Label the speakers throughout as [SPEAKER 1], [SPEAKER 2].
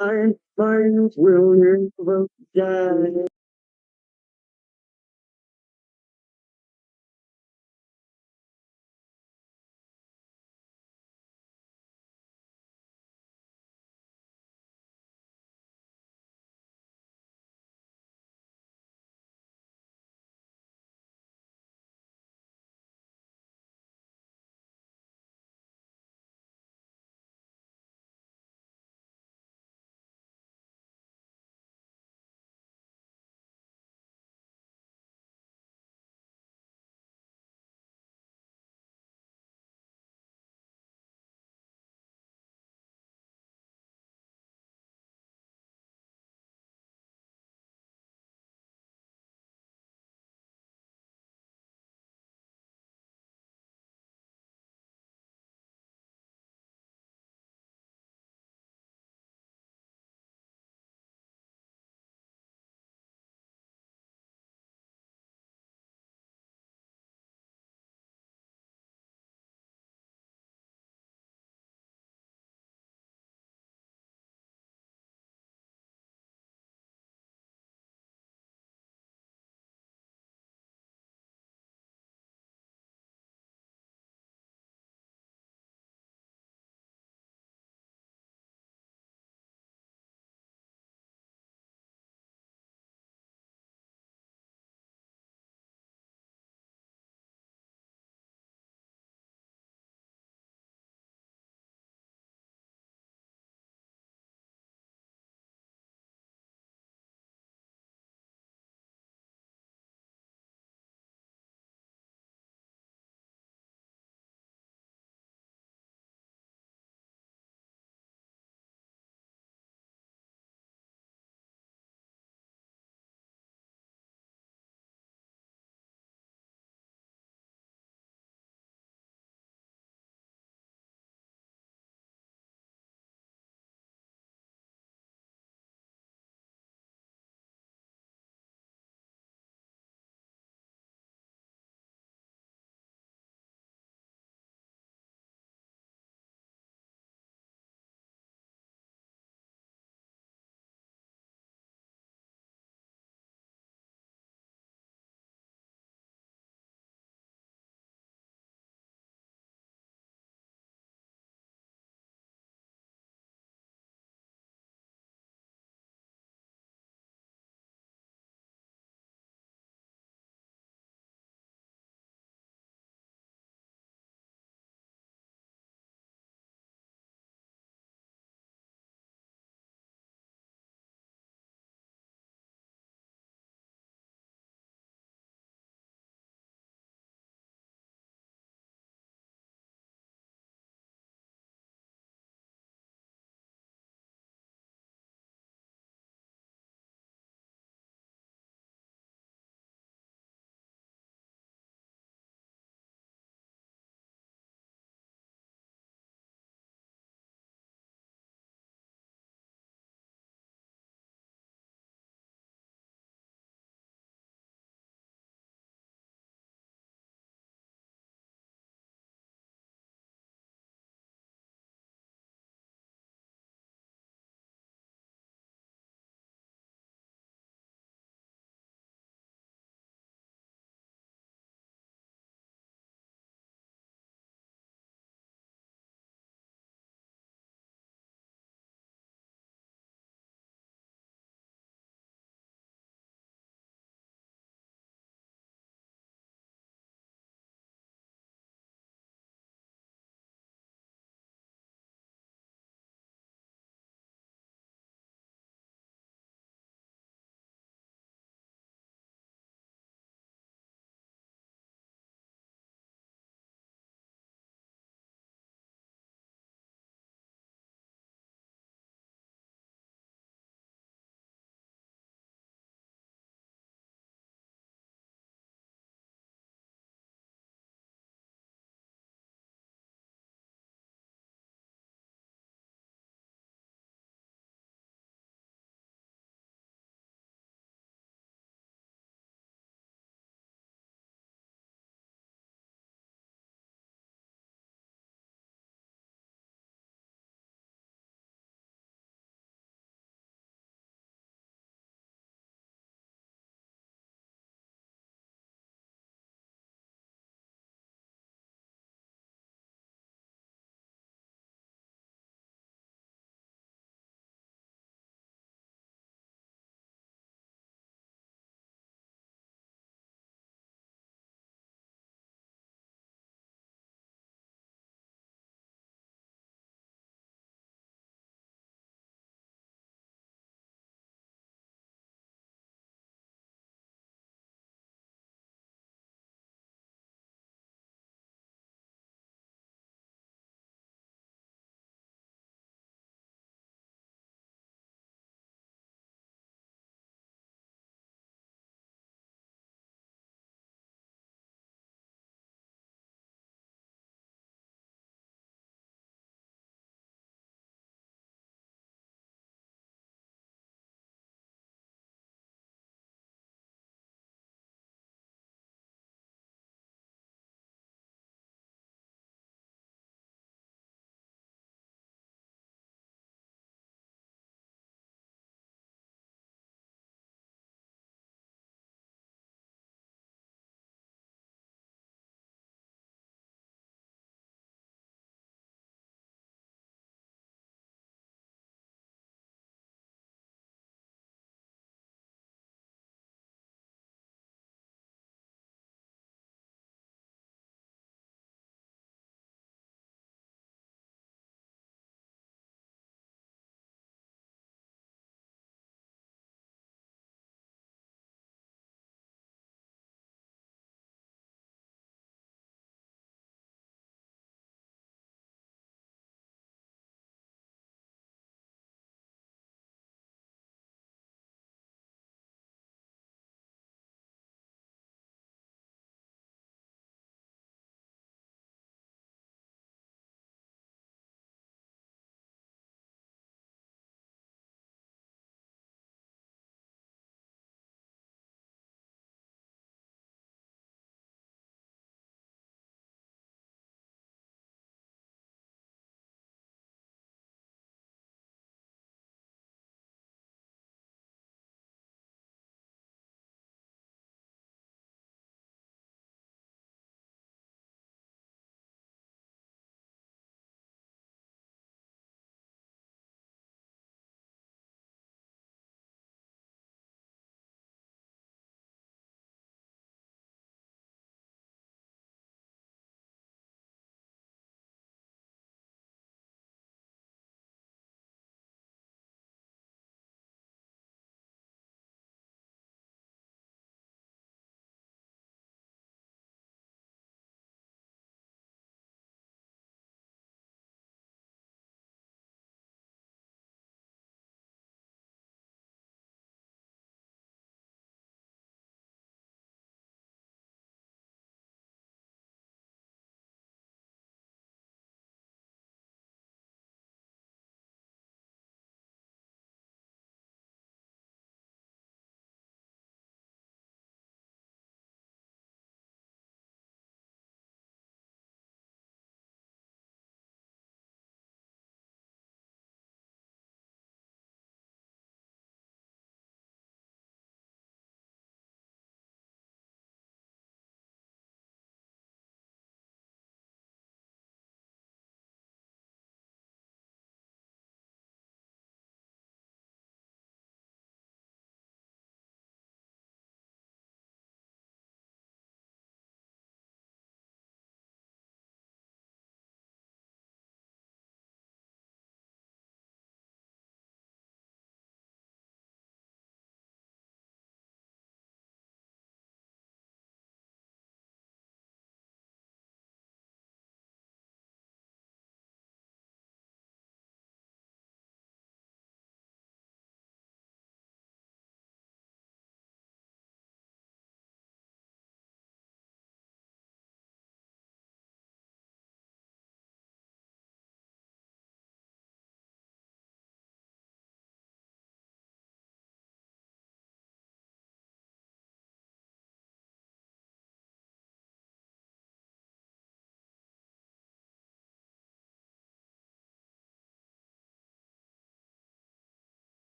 [SPEAKER 1] My mind will never die.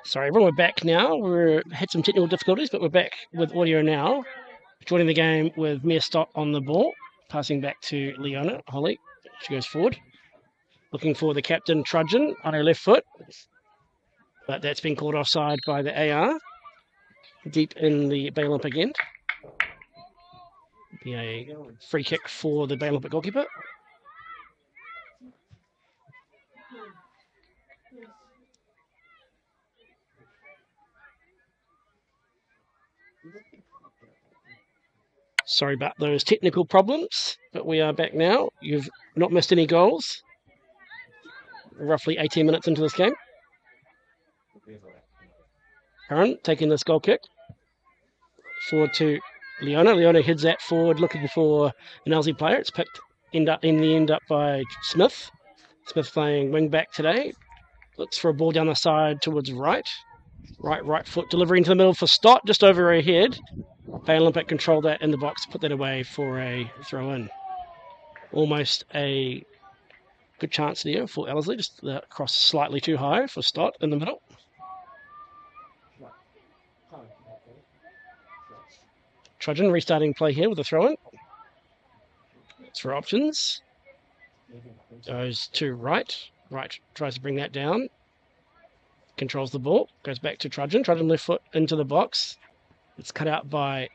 [SPEAKER 2] Sorry, everyone, we're back now. We had some technical difficulties, but we're back with audio now. Joining the game with Mia Stott on the ball, passing back to Leona Holly. She goes forward, looking for the captain Trudgeon on her left foot, but that's been called offside by the AR. Deep in the Bay Olympic end. Be a free kick for the Bay Olympic goalkeeper. Sorry about those technical problems, but we are back now. You've not missed any goals. Roughly 18 minutes into this game. Curran taking this goal kick. Forward to Leona. Leona heads that forward looking for an Ellerslie player. It's picked in the end up by Smith. Smith playing wing back today. Looks for a ball down the side towards right. Right foot delivery into the middle for Stott, just over her head. Bay Olympic control that in the box, put that away for a throw in. Almost a good chance there for Ellerslie, just the cross slightly too high for Stott in the middle. Trudgeon restarting play here with a throw in. It's for options. Goes to right. Right tries to bring that down. Controls the ball. Goes back to Trudgeon. Trudgeon left foot into the box. It's cut out by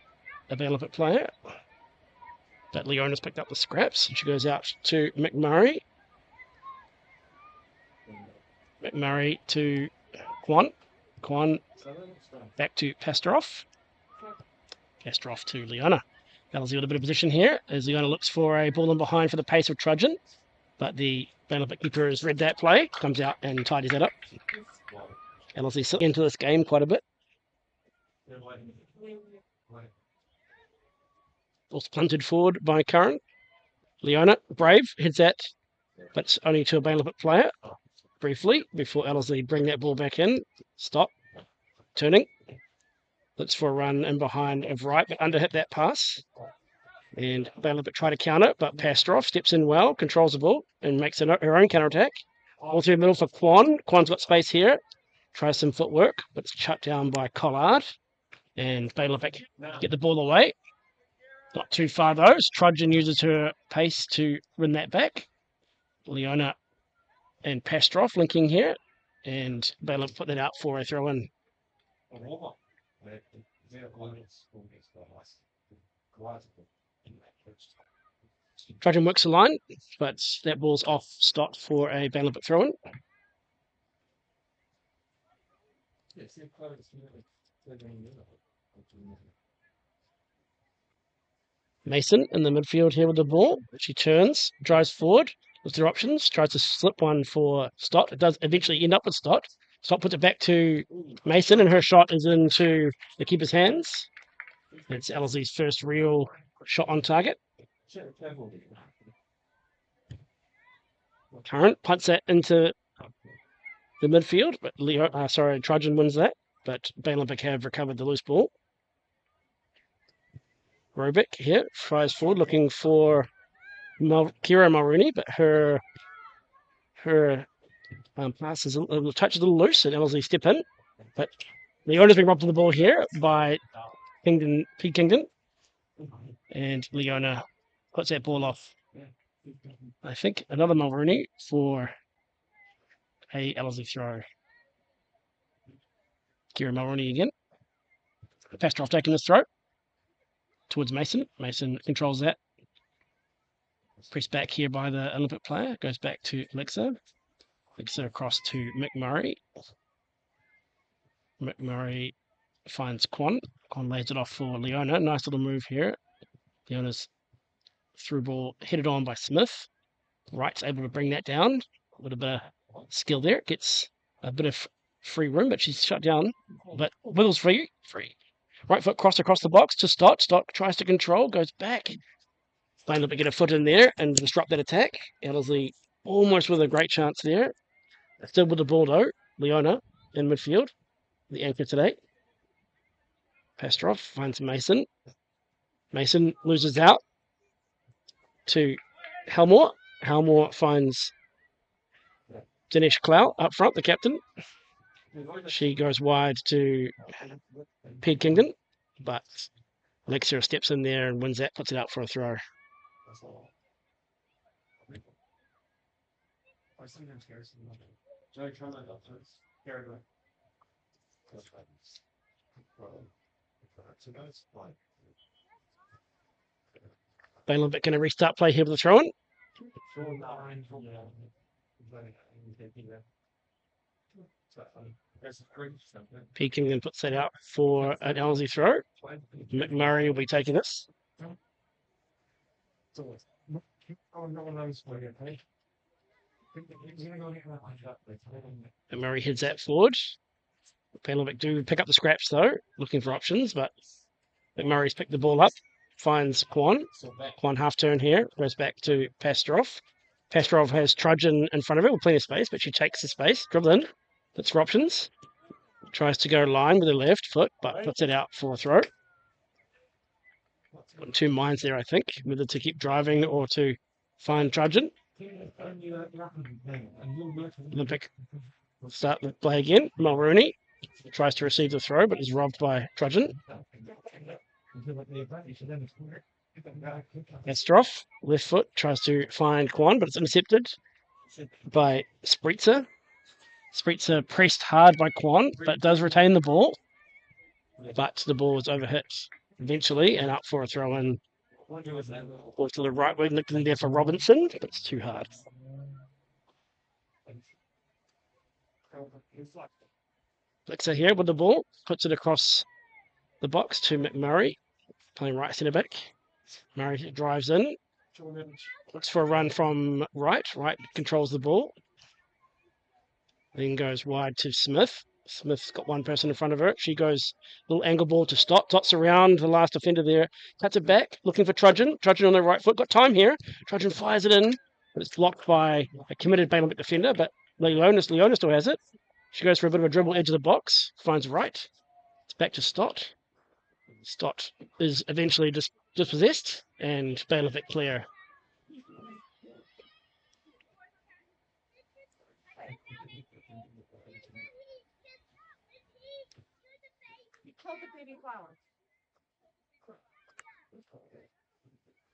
[SPEAKER 2] a Bay Olympic player. But Leona's picked up the scraps. She goes out to McMurray. McMurray to Kwan. Kwan back to Pastorov. Pastorov to Leona. Ellerslie with a bit of position here as Leona looks for a ball in behind for the pace of Trudgeon. But the Bay Olympic keeper has read that play. Comes out and tidies that up. Ellerslie slipped into this game quite a bit. Also punted forward by Curran. Leona, brave, heads that, but it's only to a Bay Olympic player. Briefly, before Ellerslie bring that ball back in. Stop. Turning. Looks for a run in behind of right, but underhit that pass. And Bay Olympic try to counter, but Pastorov steps in well, controls the ball, and makes her own counter-attack. All through the middle for Kwan. Kwan's got space here. Tries some footwork, but it's shut down by Collard. And Bay Olympic get the ball away. Not too far though. Trudgeon uses her pace to win that back. Leona and Pastorov linking here. And Bay Olympic put that out for a throw in. Trudgeon works the line, but that ball's off Stott for a Bay Olympic throw in. Mason in the midfield here with the ball. She turns, drives forward with their options, tries to slip one for Stott. It does eventually end up with Stott. Stott puts it back to Mason, and her shot is into the keeper's hands. It's Ellerslie's first real shot on target. Curran punts that into the midfield, but Trudgeon wins that. But Bay Olympic have recovered the loose ball. Robic here tries forward, looking for Kira Mulrooney, but her pass is touch is a little loose, and Ellerslie step in. But Leona's been robbed of the ball here by P. Kingdon, and Leona puts that ball off. I think another Mulrooney for a Ellerslie throw. Kira Mulrooney again. Pastorov taking this throw towards Mason. Mason controls that. Pressed back here by the Olympic player. Goes back to Alexa. Alexa across to McMurray. McMurray finds Quan. Quan lays it off for Leona. Nice little move here. Leona's through ball headed on by Smith. Wright's able to bring that down. A little bit of skill there. Gets a bit of free room, but she's shut down. But Wiggles free. Right foot crossed across the box to Stott. Stott tries to control, goes back. Able to get a foot in there and disrupt that attack. Ellerslie almost with a great chance there. Still with the ball though. Leona in midfield. The anchor today. Pastrov finds Mason. Mason loses out to Helmore. Helmore finds Dinesh Clow up front, the captain. She goes wide to Pete Kingdon, but Alexia steps in there and wins that, puts it out for a throw. Bailenbeck going to restart play here with the throw-in. Peking then puts that out for an Ellerslie throw. McMurray will be taking this. McMurray heads that forward. Bailenbeck do pick up the scraps though, looking for options, but McMurray's picked the ball up, finds Quan. Quan half turn here, goes back to Pastrov. Pastrov has Trudgeon in front of her with plenty of space, but she takes the space, dribble in, looks for options. Tries to go line with her left foot, but puts it out for a throw. Got two minds there, I think, whether to keep driving or to find Trudgeon. Olympic start the play again. Mulrooney tries to receive the throw, but is robbed by Trudgeon. Estroff, left foot, tries to find Quan, but it's intercepted by Spritzer. Spritzer pressed hard by Quan, but does retain the ball. But the ball was overhit eventually and up for a throw-in. Ball to the right wing, looking there for Robinson, but it's too hard. Flicker here with the ball, puts it across the box to McMurray, playing right centre back. Murray drives in, looks for a run from Wright. Wright controls the ball, then goes wide to Smith. Smith's got one person in front of her. She goes little angle ball to Stott. Stott's around the last defender there. Cuts it back, looking for Trudgeon. Trudgeon on the right foot. Got time here. Trudgeon fires it in, but it's blocked by a committed Bailenbeck defender. But Leona still has it. She goes for a bit of a dribble edge of the box. Finds Wright. It's back to Stott. Stott is eventually dispossessed, and Bailenbeck clear.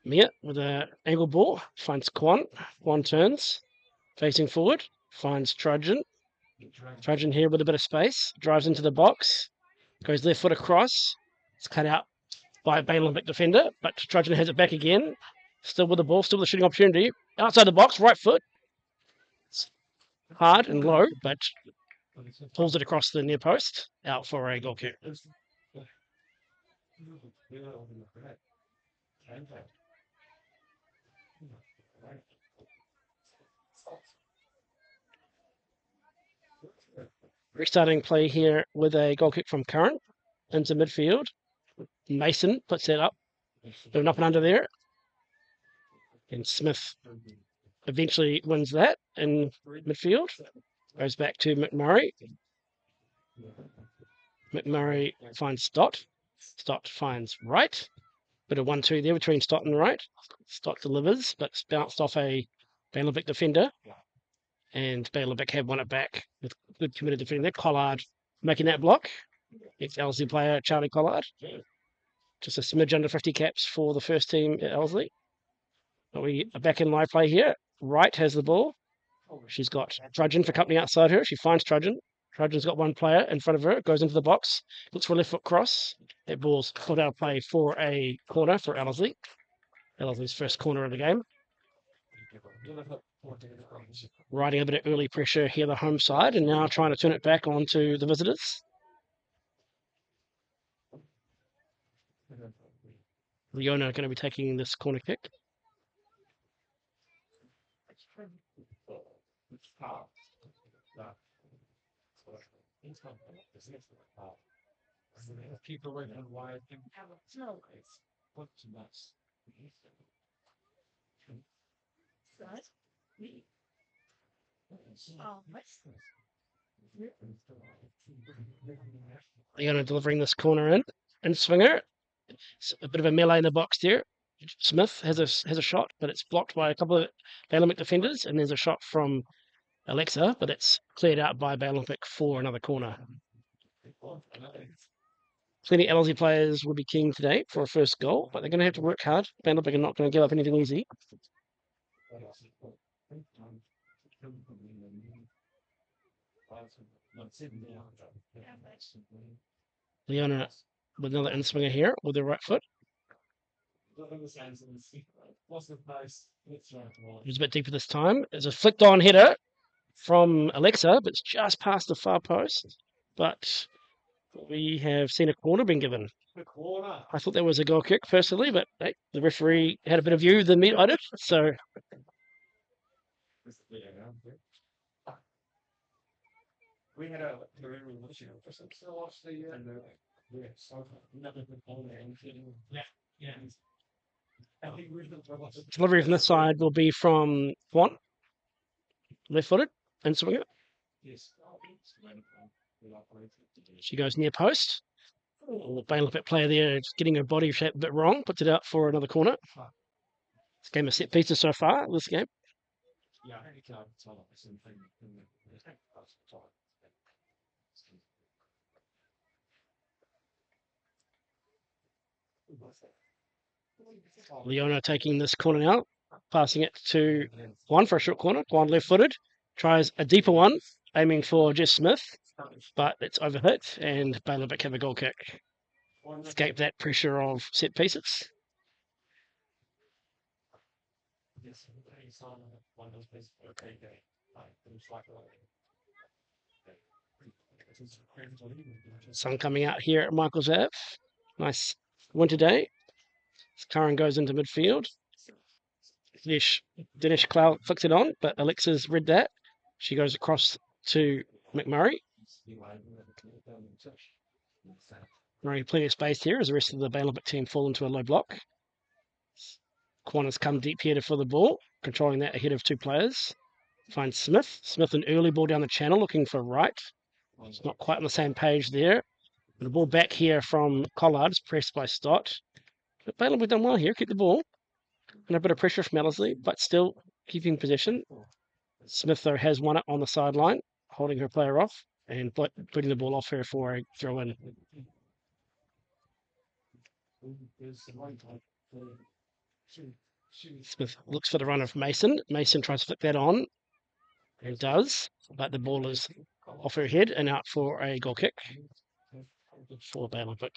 [SPEAKER 2] Mia with an angle ball finds Quan. Quan turns, facing forward, finds Trudgeon. Trudgeon here with a bit of space, drives into the box, goes left foot across. It's cut out by a Bailenbeck defender, but Trudgeon has it back again. Still with the ball, still with the shooting opportunity. Outside the box, right foot. It's hard and low, but pulls it across the near post, out for a goal kick. Restarting play here with a goal kick from Curran into midfield. Mason puts that up, going up and under there. And Smith eventually wins that in midfield. Goes back to McMurray. McMurray finds Stott. Stott finds Wright. Bit of 1-2 there between Stott and Wright. Stott delivers, but it's bounced off a Bailenbeck defender. And Bailenbeck have won it back with good committed defending there. Collard making that block. Ex-Ellerslie player Charlie Collard. Just a smidge under 50 caps for the first team at Ellerslie. But we are back in live play here. Wright has the ball. She's got Trudgeon for company outside her. She finds Trudgeon. Trudgeon's got one player in front of her. Goes into the box. Looks for a left foot cross. That ball's put out of play for a corner for Ellerslie. Ellerslie's first corner of the game. Riding a bit of early pressure here, the home side, and now trying to turn it back onto the visitors. Leona going to be taking this corner kick. Leona delivering this corner in and swinger. It's a bit of a melee in the box there. Smith has a shot, but it's blocked by a couple of Bailympic defenders, and there's a shot from Alexa, but it's cleared out by Bailympic for another corner. Plenty of Ellerslie players will be keen today for a first goal, but they're going to have to work hard. Bailympic are not going to give up anything easy. Leona with another in-swinger here with their right foot. It was a bit deeper this time. It's a flicked on header from Alexa, but it's just past the far post. But we have seen a corner being given. I thought that was a goal kick personally, but hey, the referee had a better view than me I did. So we had a delivery from this side will be from Juan, left-footed, and swinger. She goes near post. The Bailympic player there is getting her body shape a bit wrong, puts it out for another corner. This game of set pieces so far, this game. Leona taking this corner now, passing it to Juan for a short corner. Juan left-footed, tries a deeper one, aiming for Jess Smith, but it's overhit, and Bailympic have a goal kick. Escape that pressure of set pieces. Sun coming out here at Michael's Ave. Nice winter day. Curran goes into midfield. Dinesh Cloud flicks it on, but Alexa's read that. She goes across to McMurray. Murray plenty of space here as the rest of the Bailympic team fall into a low block. Corners come deep here for the ball, controlling that ahead of two players. Finds Smith. Smith an early ball down the channel, looking for right. It's not quite on the same page there. And the ball back here from Collard is pressed by Stott. But Bailympic done well here, keep the ball. And a bit of pressure from Ellerslie, but still keeping possession. Smith, though, has won it on the sideline, holding her player off and putting the ball off her for a throw in. Smith looks for the run of Mason. Mason tries to flick that on and does, but the ball is off her head and out for a goal kick for Bailympic.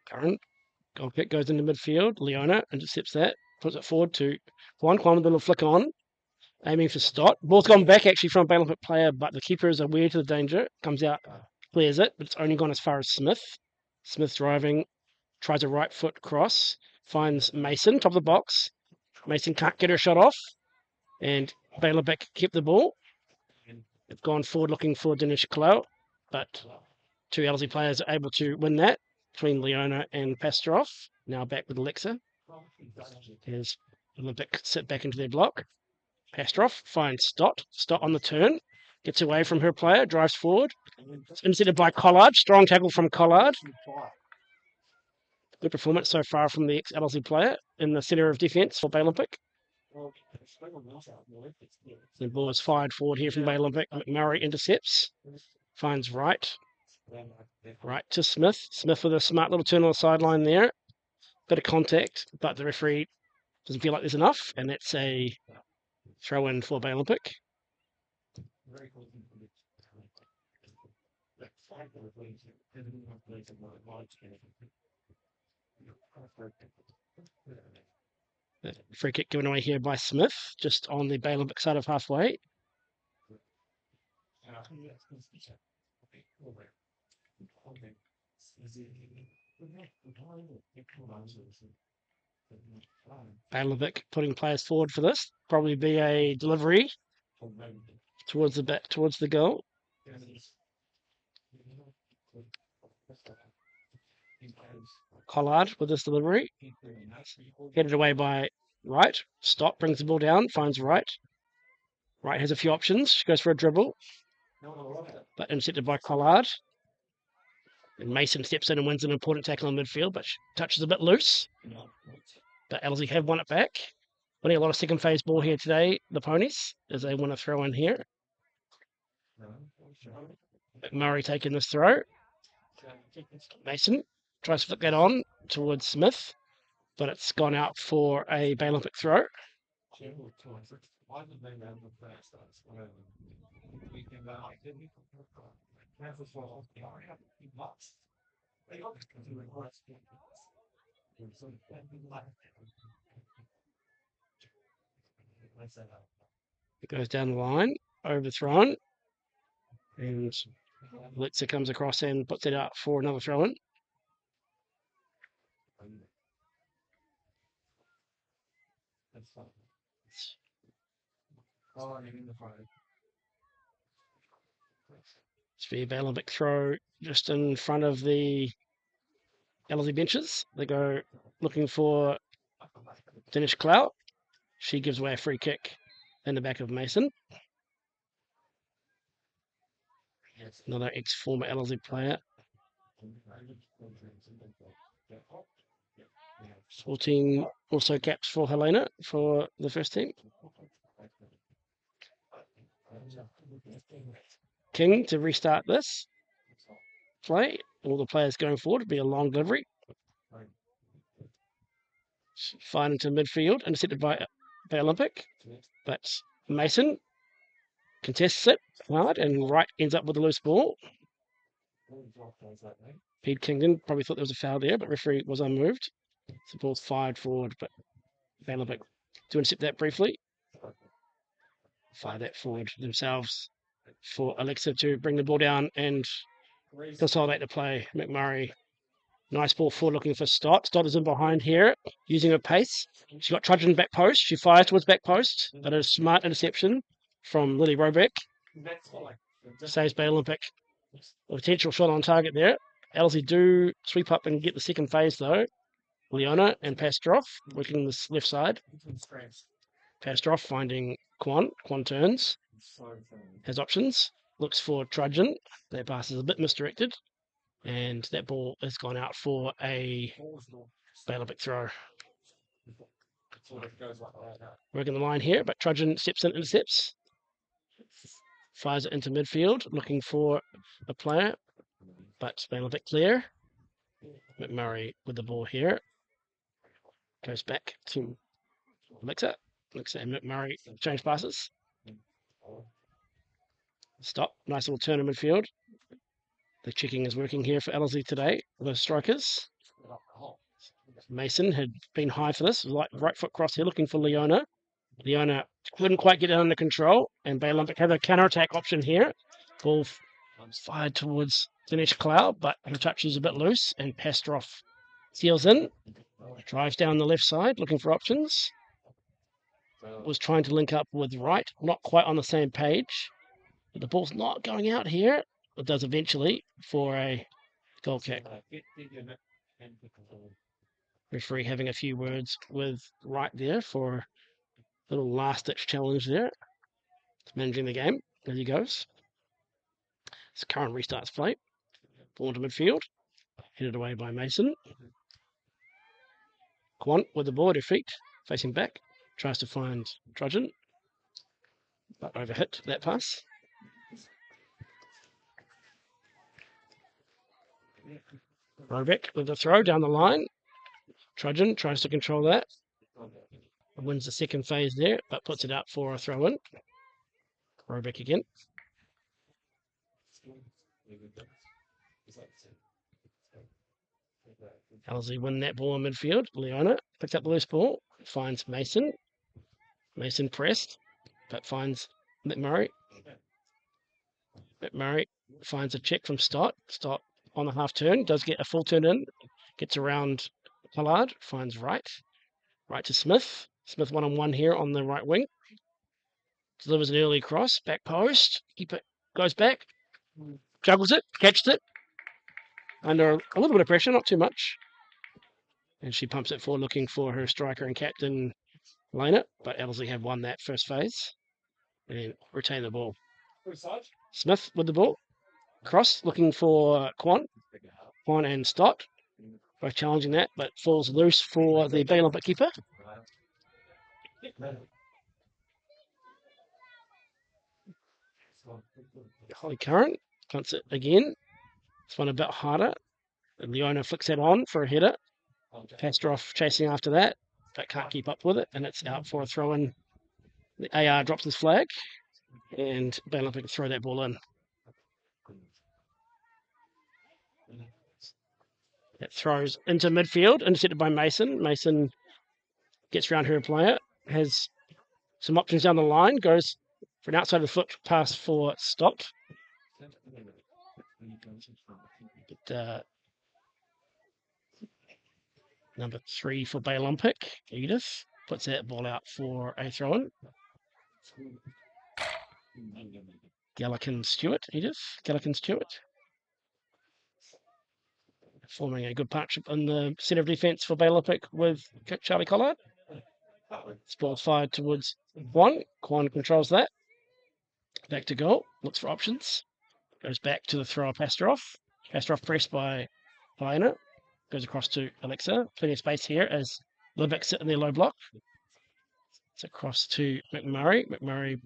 [SPEAKER 2] Current goal kick goes into midfield. Leona intercepts that, puts it forward to Juan. Juan with a little flick on, aiming for Stott. Ball's gone back actually from a Bailympic player, but the keeper is aware to the danger. Comes out, clears it, but it's only gone as far as Smith. Smith driving, tries a right foot cross, finds Mason, top of the box. Mason can't get her shot off, and Bailympic kept the ball. They've gone forward looking for Dinesh Kalau, but two Ellerslie players are able to win that between Leona and Pastorov. Now back with Alexa. As Olympic sit back into their block. Pastorov finds Stott. Stott on the turn. Gets away from her player, drives forward. It's intercepted by Collard. Strong tackle from Collard. Good performance so far from the ex-Ellerslie player in the centre of defence for Bailympic. The ball is fired forward here from Bailympic. McMurray intercepts. Finds right. Right to Smith. Smith with a smart little turn on the sideline there. Bit of contact, but the referee doesn't feel like there's enough, and that's a throw in for Bailympic. Free kick given away here by Smith, just on the Bay Olympic side of halfway. Bay Olympic putting players forward for this. Probably be a delivery towards the goal. Collard with this delivery. Headed away by Wright. Stop, brings the ball down, finds Wright. Wright has a few options. She goes for a dribble, but intercepted by Collard. And Mason steps in and wins an important tackle in midfield, but she touches a bit loose. But Ellerslie have won it back. Winning a lot of second phase ball here today, the Ponies, as they want to throw in here. McMurray taking this throw. Mason tries to flick that on towards Smith, but it's gone out for a Bay Olympic throw. It goes down the line, overthrown, and Blitzer comes across and puts it out for another throw-in. It's the Bay Olympic throw just in front of the Ellerslie benches. They go looking for Dennis Clout. She gives away a free kick in the back of Mason. Another ex-former Ellerslie player. 14 also caps for Helena for the first team. King to restart this play. All the players going forward. It'll be a long delivery. Fine into midfield, intercepted by Olympic. But Mason contests it hard, and Wright ends up with a loose ball. Pete Kingdon probably thought there was a foul there, but referee was unmoved. So the ball's fired forward, but Olympic to intercept that briefly. Fire that forward themselves for Alexa to bring the ball down and consolidate the play. McMurray, nice ball forward looking for Stott. Stott is in behind here, using her pace. She got Trudgeon back post. She fires towards back post, but a smart interception from Lily Robeck. Saves Bay Olympic. A potential shot on target there. Ellerslie do sweep up and get the second phase though. Leona and Pastroff working this left side. Pastroff finding Quan. Quan turns. Has options. Looks for Trudgeon. That pass is a bit misdirected. And that ball has gone out for a Bay Olympic throw. Working the line here, but Trudgeon steps in, intercepts. Fires it into midfield, looking for a player. But Bay Olympic clear. McMurray with the ball here. Goes back to Alexa. Alexa and McMurray change passes. Stop. Nice little turn in midfield. The checking is working here for Ellerslie today. The strikers. Mason had been high for this. Like right foot cross here, looking for Leona. Leona couldn't quite get it under control, and Bay Olympic have a counter-attack option here. Ball fired towards Dinesh Cloud, but her touch is a bit loose, and Pastroff seals in. Drives down the left side, looking for options. Was trying to link up with Wright, not quite on the same page. But the ball's not going out here. It does eventually for a goal kick. Referee having a few words with Wright there for a little last-ditch challenge there. Managing the game as he goes. As Curran restarts play. Ball into midfield. Headed away by Mason. Quant with the ball at her feet. Facing back. Tries to find Trudgeon. But overhit that pass. Robeck with the throw down the line. Trudgeon tries to control that. Wins the second phase there, but puts it out for a throw-in. Robeck again. Ellerslie win that ball in midfield. Leona picks up the loose ball, finds Mason. Mason pressed, but finds McMurray. McMurray finds a check from Stott. Stott on the half turn, does get a full turn in, gets around Pollard, finds Wright. Right to Smith. Smith one-on-one here on the right wing. Delivers an early cross, back post. Keeper goes back, juggles it, catches it. Under a little bit of pressure, not too much. And she pumps it forward looking for her striker and captain, Lena. But Ellerslie have won that first phase and retain the ball. Smith with the ball. Cross looking for Quan. Quan and Stott. Both challenging that, but falls loose for the Bay Olympic keeper. Holly Curran punts it again. This one a bit harder. And Leona flicks that on for a header. Pastroff chasing after that, but can't keep up with it, and it's out for a throw-in. The AR drops his flag, and Bay Olympic throw that ball in. It throws into midfield, intercepted by Mason. Mason gets around her player, has some options down the line, goes for an outside of the foot pass for Stott. But, number 3 for Bay Olympic, Edith, puts that ball out for a throw-in. Gallican-Stewart. Forming a good partnership in the centre of defence for Bay Olympic with Charlie Collard. This ball's fired towards Quan. Quan controls that. Back to goal. Looks for options. Goes back to the thrower Pastroff. Pastroff pressed by Helena. Goes across to Alexa. Plenty of space here as Libeck sit in their low block. It's across to McMurray. McMurray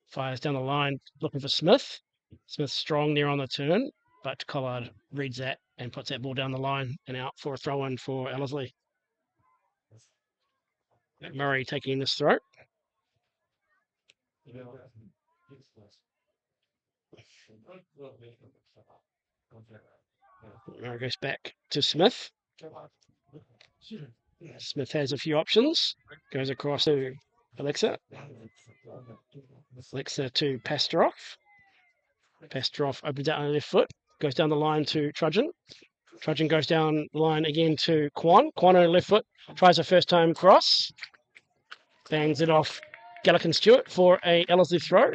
[SPEAKER 2] fires down the line looking for Smith. Smith strong there on the turn, but Collard reads that and puts that ball down the line and out for a throw-in for Ellerslie. McMurray taking this throw. McMurray goes back to Smith. Smith has a few options. Goes across to Alexa. Alexa to Pastroff. Pastroff opens out on the left foot. Goes down the line to Trudgeon. Trudgeon goes down the line again to Quan. Quan on the left foot. Tries a first time cross. Bangs it off Gallican-Stewart for a Ellerslie throw.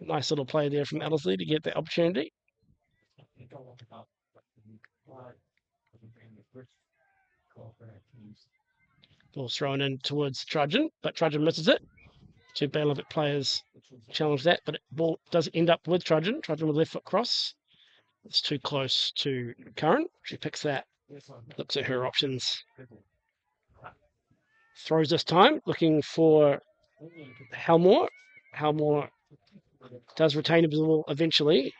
[SPEAKER 2] Nice little play there from Ellerslie to get that opportunity. Ball's thrown in towards Trudgeon, but Trudgeon misses it. 2 Bay Olympic players challenge that, but the ball does end up with Trudgeon. Trudgeon with left foot cross. It's too close to Curran. She picks that, looks at her options. Throws this time, looking for Halmore. Halmore does retain the ball eventually.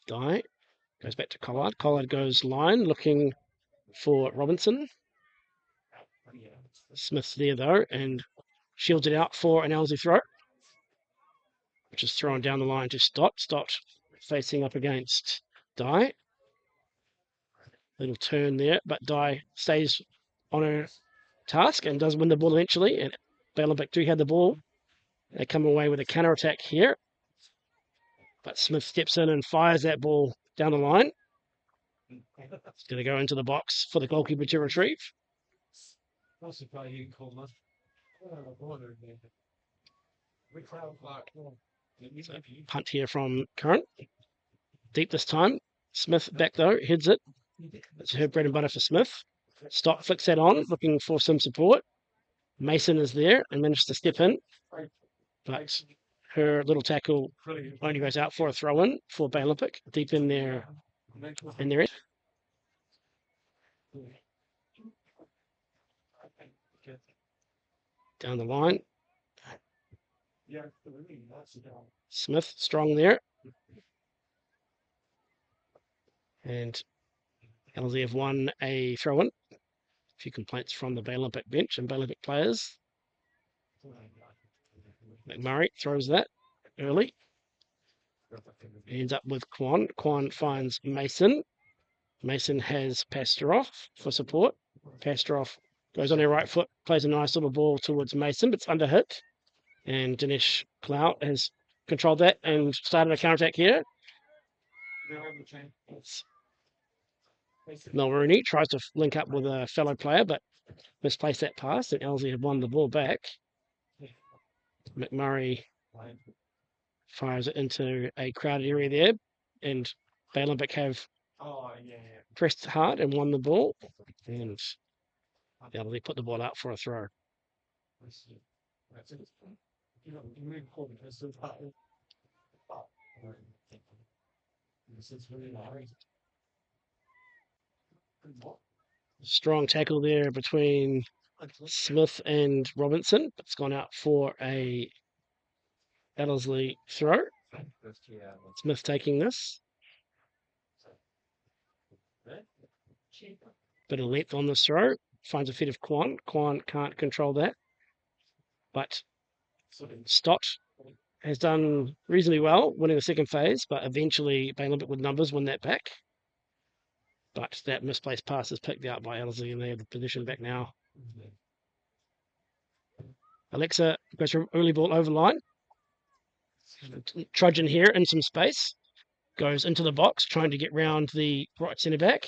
[SPEAKER 2] Guy goes back to Collard. Collard goes line, looking for Robinson. Smith's there though, and shields it out for an Ellerslie throw, which is thrown down the line to Stott. Stott facing up against Dye. Little turn there, but Dye stays on her task and does win the ball eventually. And Bay Olympic do have the ball. They come away with a counter attack here, but Smith steps in and fires that ball down the line. It's going to go into the box for the goalkeeper to retrieve. So, punt here from Curran. Deep this time. Smith back though, heads it. It's her bread and butter for Smith. Stott flicks that on, looking for some support. Mason is there and manages to step in, but her little tackle only goes out for a throw-in for Bay Olympic, deep in their end. Down the line. Smith strong there. And Ellerslie have won a throw-in. A few complaints from the Bay Olympic bench and Bay Olympic players. McMurray throws that early. Ends up with Quan. Quan finds Mason. Mason has Pastorov for support. Pastorov goes on their right foot, plays a nice little ball towards Mason, but it's under hit. And Dinesh Clout has controlled that and started a counter-attack here. Mulrooney tries to link up with a fellow player, but misplaced that pass, and Ellerslie had won the ball back. McMurray fires it into a crowded area there, and Bay Olympic have pressed hard and won the ball, and Ellerslie put the ball out for a throw. Strong tackle there between Smith and Robinson. It's gone out for a Ellerslie throw. Smith taking this. Bit of length on this throw. Finds a fit of Quan. Quan can't control that. But Stott has done reasonably well, winning the second phase, but eventually Bay Olympic with numbers win that back. But that misplaced pass is picked out by Ellerslie, and they have the position back now. Alexa goes for early ball over line. Trudgeon here in some space. Goes into the box, trying to get round the right centre back.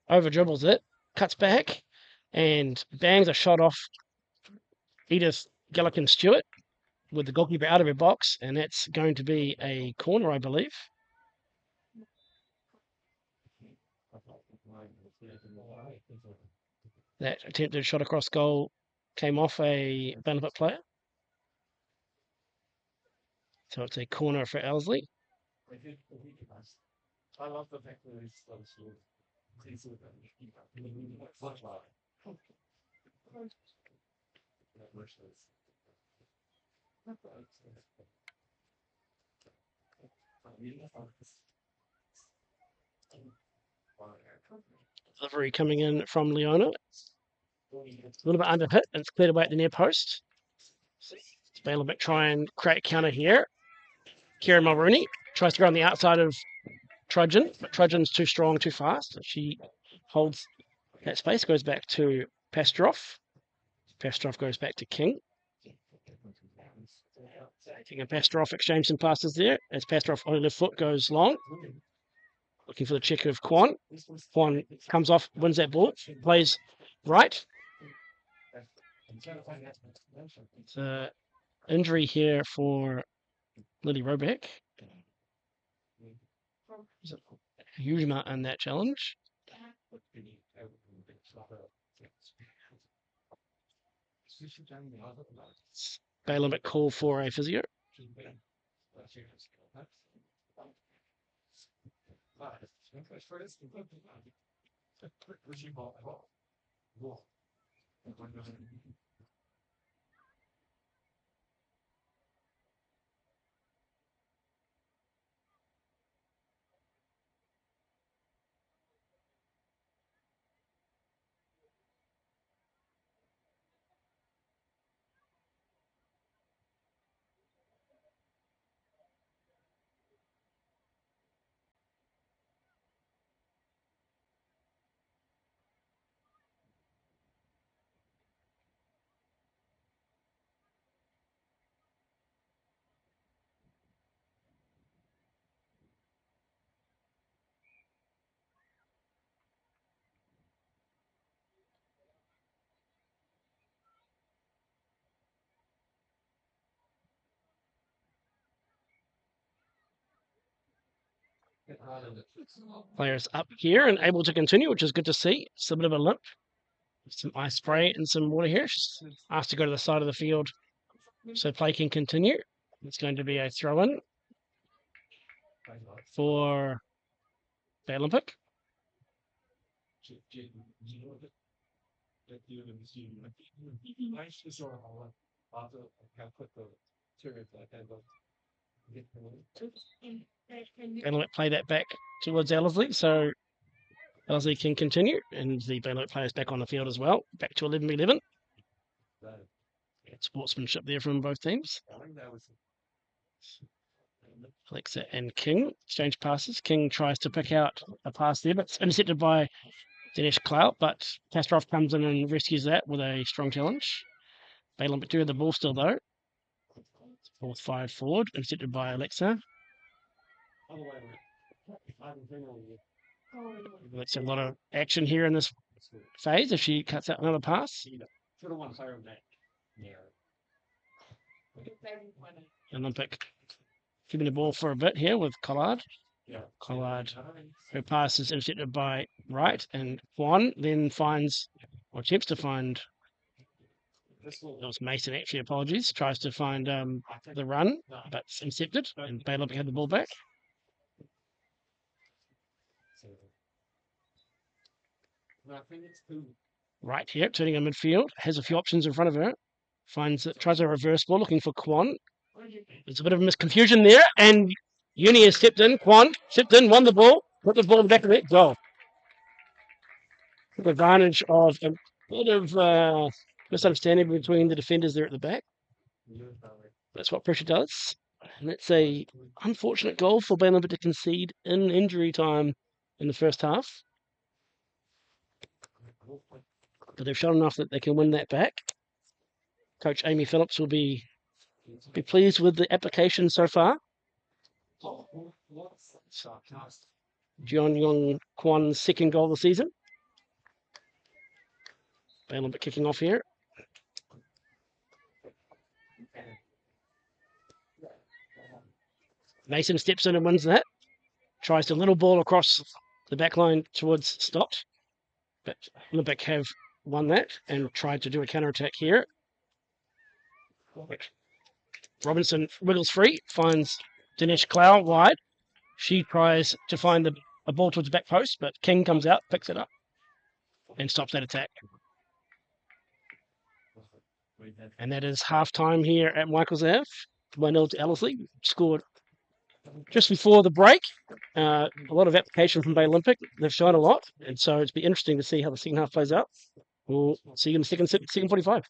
[SPEAKER 2] Over dribbles it, cuts back, and bangs a shot off Edith Gillikin-Stewart with the goalkeeper out of her box, and that's going to be a corner, I believe. That attempted shot across goal came off a benefit player. So it's a corner for Ellerslie.
[SPEAKER 1] I love the fact that it's so slow.
[SPEAKER 2] Delivery coming in from Leona. A little bit under hit, and it's cleared away at the near post. Bay Olympic try and create counter here. Kieran Mulrooney tries to go on the outside of Trudgeon, but Trudgeon's too strong, too fast. She holds that space, goes back to Pastorov. Pastorov goes back to King. King and Pastorov exchange some passes there as Pastorov on the left foot goes long. Looking for the check of Quan. Quan comes off, wins that ball, plays right. It's an injury here for Lily Robeck. There's a huge amount in that challenge. Bay Olympic call for a physio. Players up here and able to continue, which is good to see. It's a bit of a limp. Some ice spray and some water here. She's asked to go to the side of the field so play can continue. It's going to be a throw-in for the Olympic. And let play that back towards Ellerslie, so Ellerslie can continue, and the Bay Olympic players back on the field as well. Back to 11v11. Sportsmanship there from both teams. Alexa and King exchange passes. King tries to pick out a pass there, but it's intercepted by Dinesh Clout, but Kasparov comes in and rescues that with a strong challenge. Balin Bacteria with the ball still, though. Fourth fired forward, intercepted by Alexa. That's a lot of action here in this phase if she cuts out another pass. Olympic keeping the ball for a bit here with Collard. Collard, her pass is intercepted by Wright, and Juan then finds, or attempts to find, it was Mason actually, apologies, tries to find the run, but it's intercepted, and Baylor had the ball back. Right here, turning in midfield, has a few options in front of her, tries a reverse ball, looking for Quan. There's a bit of misconfusion there, and Uni has stepped in. Quan stepped in, won the ball, put the ball back of it, goal. Took advantage of a bit of misunderstanding between the defenders there at the back. That's what pressure does. And it's a unfortunate goal for Baylor to concede in injury time in the first half. But they've shown enough that they can win that back. Coach Amy Phillips will be pleased with the application so far. Jeon Yong Kwan's second goal of the season. Baylor kicking off here. Mason steps in and wins that. Tries to little ball across the back line towards Stott. But Olympic have won that and tried to do a counter-attack here. Robinson wiggles free, finds Dinesh Clow wide. She tries to find a ball towards the back post, but King comes out, picks it up, and stops that attack. And that is half-time here at Michael's Ave. 1-0 to Ellerslie. Scored just before the break. A lot of application from Bay Olympic. They've shown a lot, and so it's be interesting to see how the second half plays out. We'll see you in the second 45.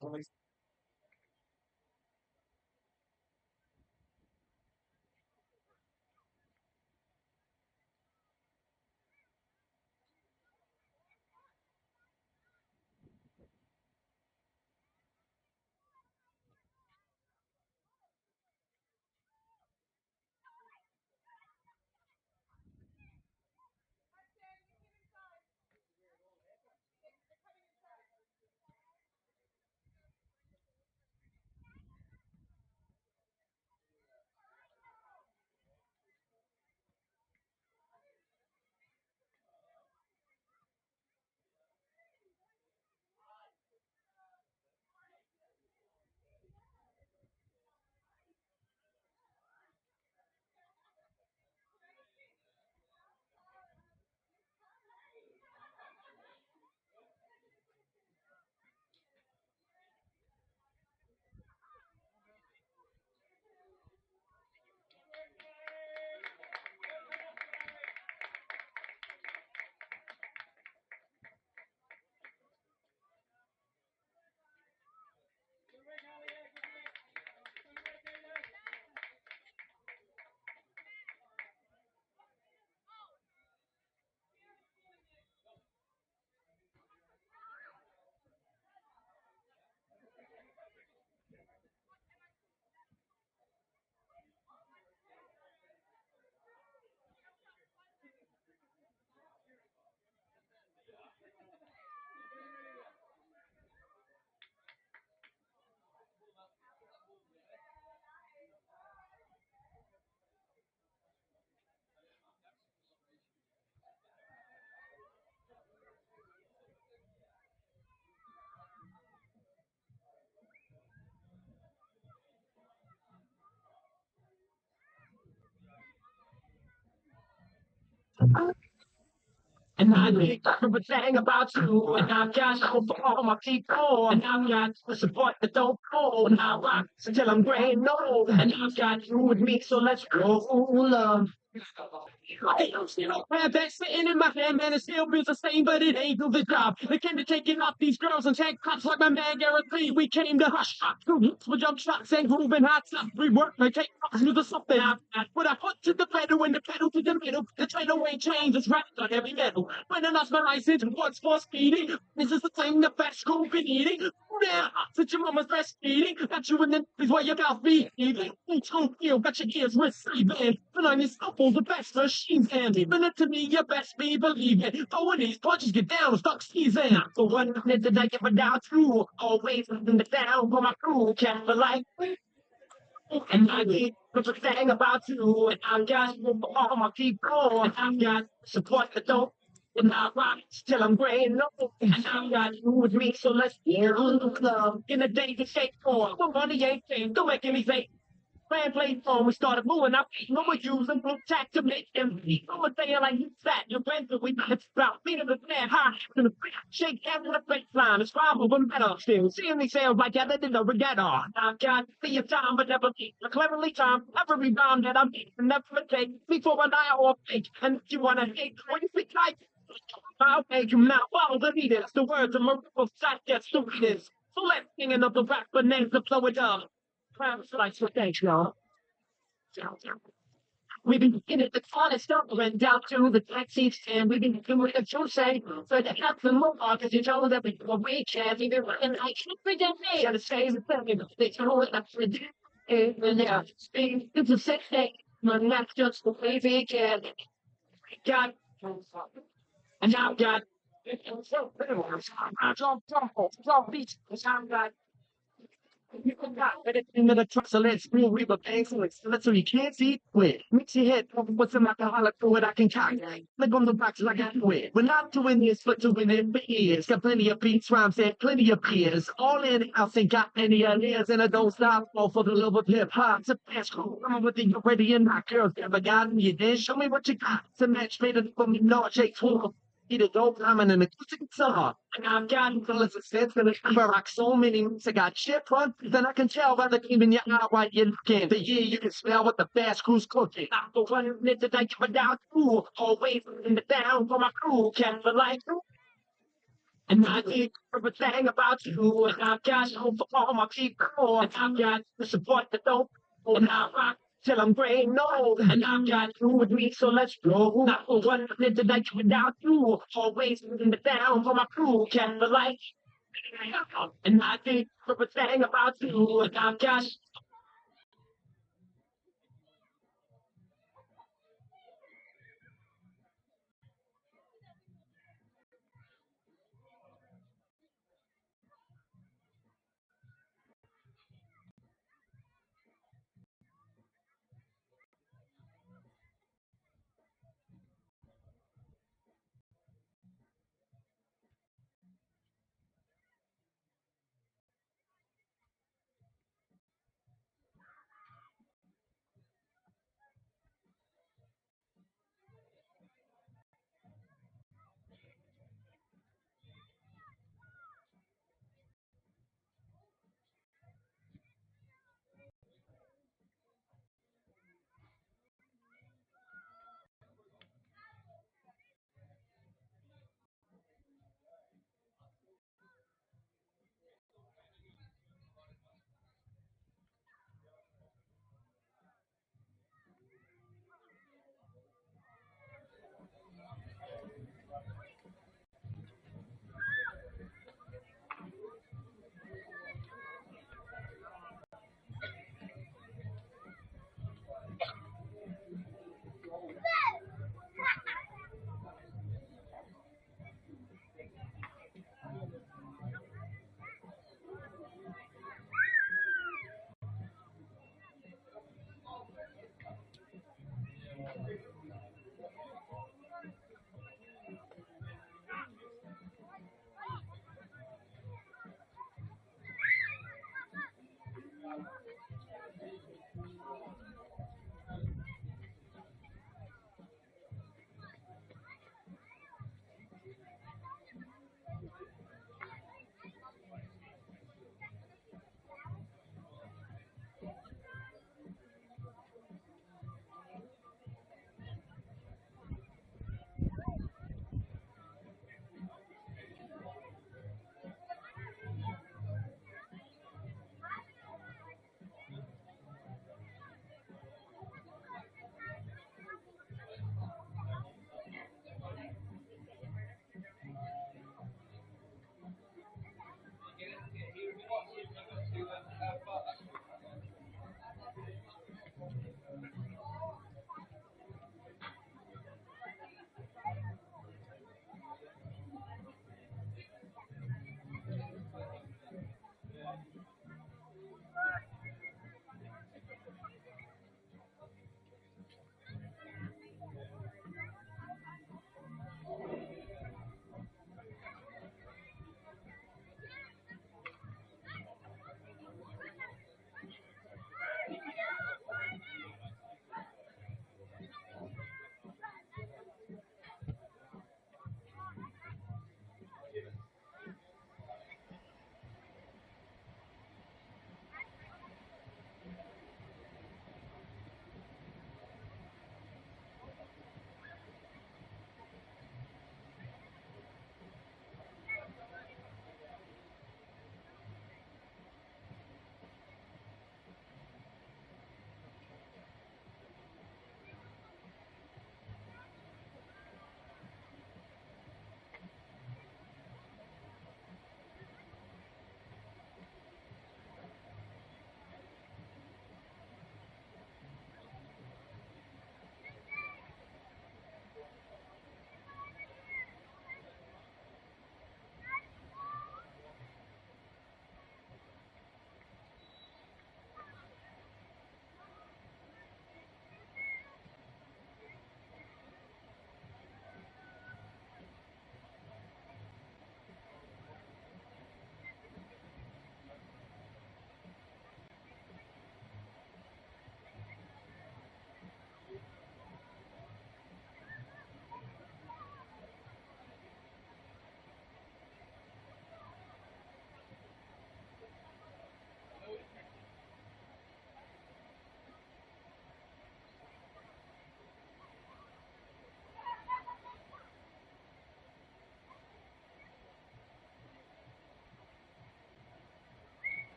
[SPEAKER 3] And I think everything about you, and I've got hope for all my people, and I've got the support that don't fall, and I rock until I'm gray and old, and I've got you with me, so let's go, love. Have that sitting in my hand, man, it still feels the same, but it ain't do the job. They came to taking off these girls and tank cops like my man Ellerslie. We came to hush with jump shots and grooving hot stuff. We work like take off to the something. But I put to the pedal and the pedal to the middle. The title ain't changed, it's wrapped on heavy metal. When I lost my license, what's for speeding? This is the thing the fast school been eating. Yeah, since your mama's breastfeeding, got you in the is why your mouth be eating. Each home feel, got your ears receiving. But on this couple, the best machines and even it to me, you best be believing. But when these punches get down, stuck season. So one minute that I get it down through, always in the down for my crew, can't be like. And I need to thing about you, and I got all my people, and I got support that don't. And I rock till I'm gray and old. And I got you with me, so let's get on the club. In the day to shake for, the money ain't thing, don't make anything. Man played phone, we started moving up. No more using blue tack to make them. No more saying like you fat, you went through we it's about me to the man high. Shake hands with a fake line, it's probably better still. Seeing these sales like that, they never get on. I got see a time, but never keep a cleverly time. Every rebound that I'm making, never take before an eye or fake. And if you wanna hate, when you speak like I'll make him now follow the leaders. The words of Maripple Sack get stupidest. So let's sing another rap, but names to blow it up. Like so thanks, y'all. We've been in it the honest stuff and down to the taxi stand. We've been doing it to say so that nothing more because you know that we can't even and I can't pretend me. Gotta say the thing, they know it that's for and yeah, it's a sex day, but not just the way they can. God, and now God. Jump beats, I'm God. You forgot that it's in the truck, so let's move. We were paying for it, so you can't see it. Mix your head with some alcoholic fluid I can carry. Look on the box like I do it. We're not doing this, but doing it for years. Got plenty of beats, rhymes, and plenty of peers. All in house ain't got any ideas, and I don't stop all for the love of hip hop. It's a fast cool. I'm with you ready and my girls never gotten you. Then show me what you got. It's a match made of from no shakes. It is all time and an acoustic guitar. And I've gotten to listen sense and I rock so many moves. I got shit run, then I can tell by the gleam in your eye why you're looking. But yeah, you can smell what the fast crew's cooking. I'm the one that I give it down to. Always in the down for my crew. Can't be like you. And I think everything about you. And I've got hope for all my people. And I've got the support that don't. And I rock till I'm gray and old. And I've got you with me, so let's go. Not for one minute that I give it down to. Always in the down for my crew. Can't be like. And I think everything about you. And I've got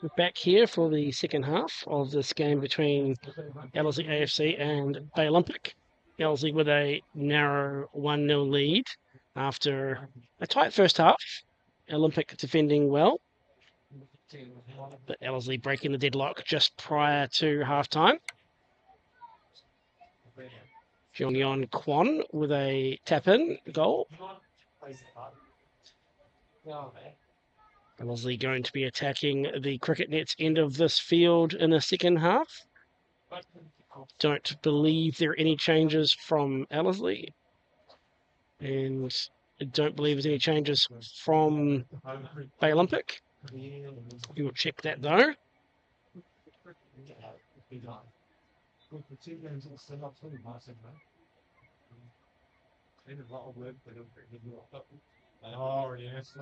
[SPEAKER 2] We're back here for the second half of this game between Ellerslie AFC and Bay Olympic. Ellerslie with a narrow 1-0 lead after a tight first half. Olympic defending well, but Ellerslie breaking the deadlock just prior to half-time. Jeong-Yeon Kwon with a tap-in goal. Ellerslie going to be attacking the cricket net's end of this field in the second half. Don't believe there are any changes from Ellerslie. And I don't believe there's any changes from Bay Olympic. We will check that though.
[SPEAKER 1] Oh, yes.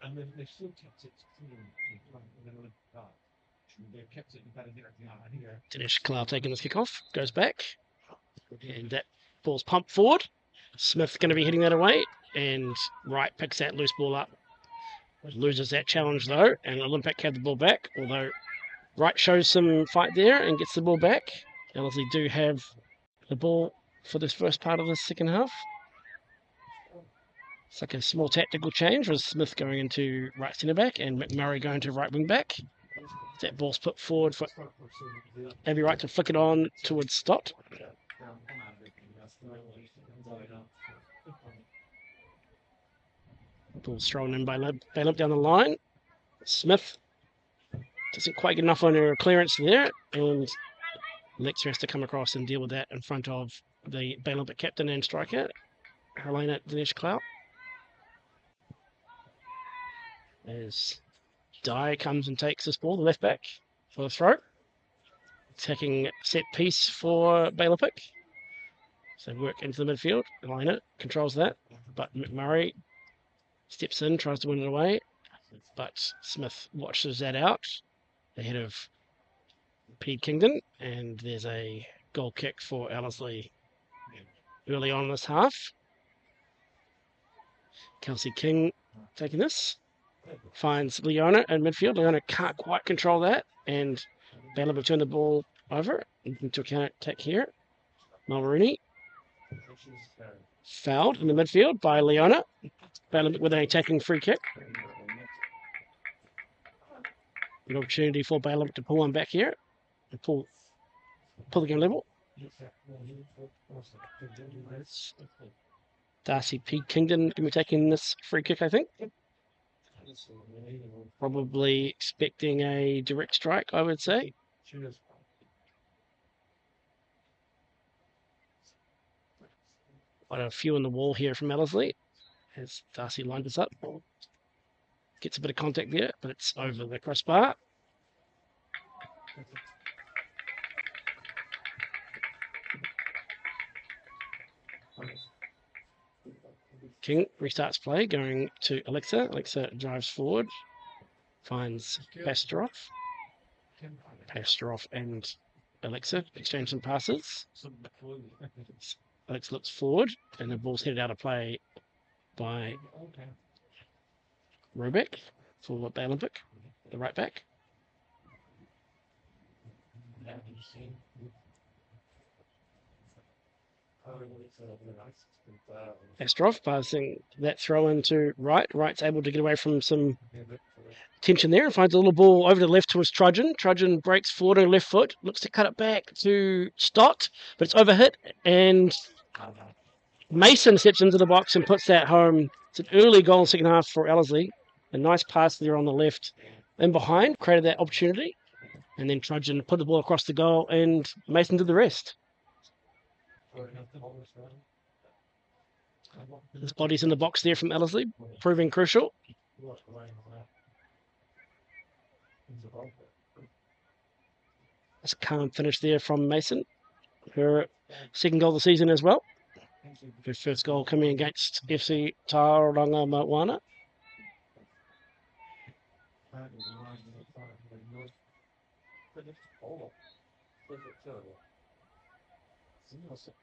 [SPEAKER 1] And then they still kept it clean. They kept it better here.
[SPEAKER 2] Dinesh Kalal taking this kickoff, goes back, and that ball's pumped forward. Smith going to be hitting that away, and Wright picks that loose ball up. Loses that challenge though, and Olympic have the ball back, although Wright shows some fight there and gets the ball back. Ellerslie do have the ball for this first part of the second half. It's like a small tactical change with Smith going into right centre back and McMurray going to right wing back. That ball's put forward for Abby Wright to flick it on towards Stott. Ball's thrown in by Limp down the line. Smith doesn't quite get enough on her clearance there, and Lex has to come across and deal with that in front of the Bay Olympic captain and striker, Helena Dinesh Kalal. As Dye comes and takes this ball, the left back for the throw. Attacking set piece for Bay Olympic. So work into the midfield. Helena controls that, but McMurray steps in, tries to win it away, but Smith watches that out ahead of Pete Kingdon, and there's a goal kick for Ellerslie early on in this half. Kelsey King taking this, finds Leona in midfield. Leona can't quite control that, and Bay Olympic turn the ball over into a counter attack here. Mulroney fouled in the midfield by Leona. Bay Olympic with an attacking free kick. Good opportunity for Bay Olympic to pull one back here and pull the game level. Darcy P. Kingdon going to be taking this free kick, I think. Probably expecting a direct strike, I would say. Quite a few on the wall here from Ellerslie as Darcy lined us up. Gets a bit of contact there, but it's over the crossbar. King restarts play, going to Alexa. Alexa drives forward, finds Pastorov. Pastorov and Alexa exchange some passes. Alex looks forward, and the ball's headed out of play by Robeck for Bay Olympic, the right back. Astrov passing that throw into Wright. Wright's able to get away from some tension there and finds a little ball over to the left towards Trudgeon. Trudgeon breaks forward on left foot, looks to cut it back to Stott, but it's overhit, and Mason steps into the box and puts that home. It's an early goal in the second half for Ellerslie. A nice pass there on the left in behind, created that opportunity, and then Trudgeon put the ball across the goal, and Mason did the rest. His body's in the box there from Ellerslie, proving crucial. That's a calm finish there from Mason. Her second goal of the season as well. Her first goal coming against FC Tauranga Moana.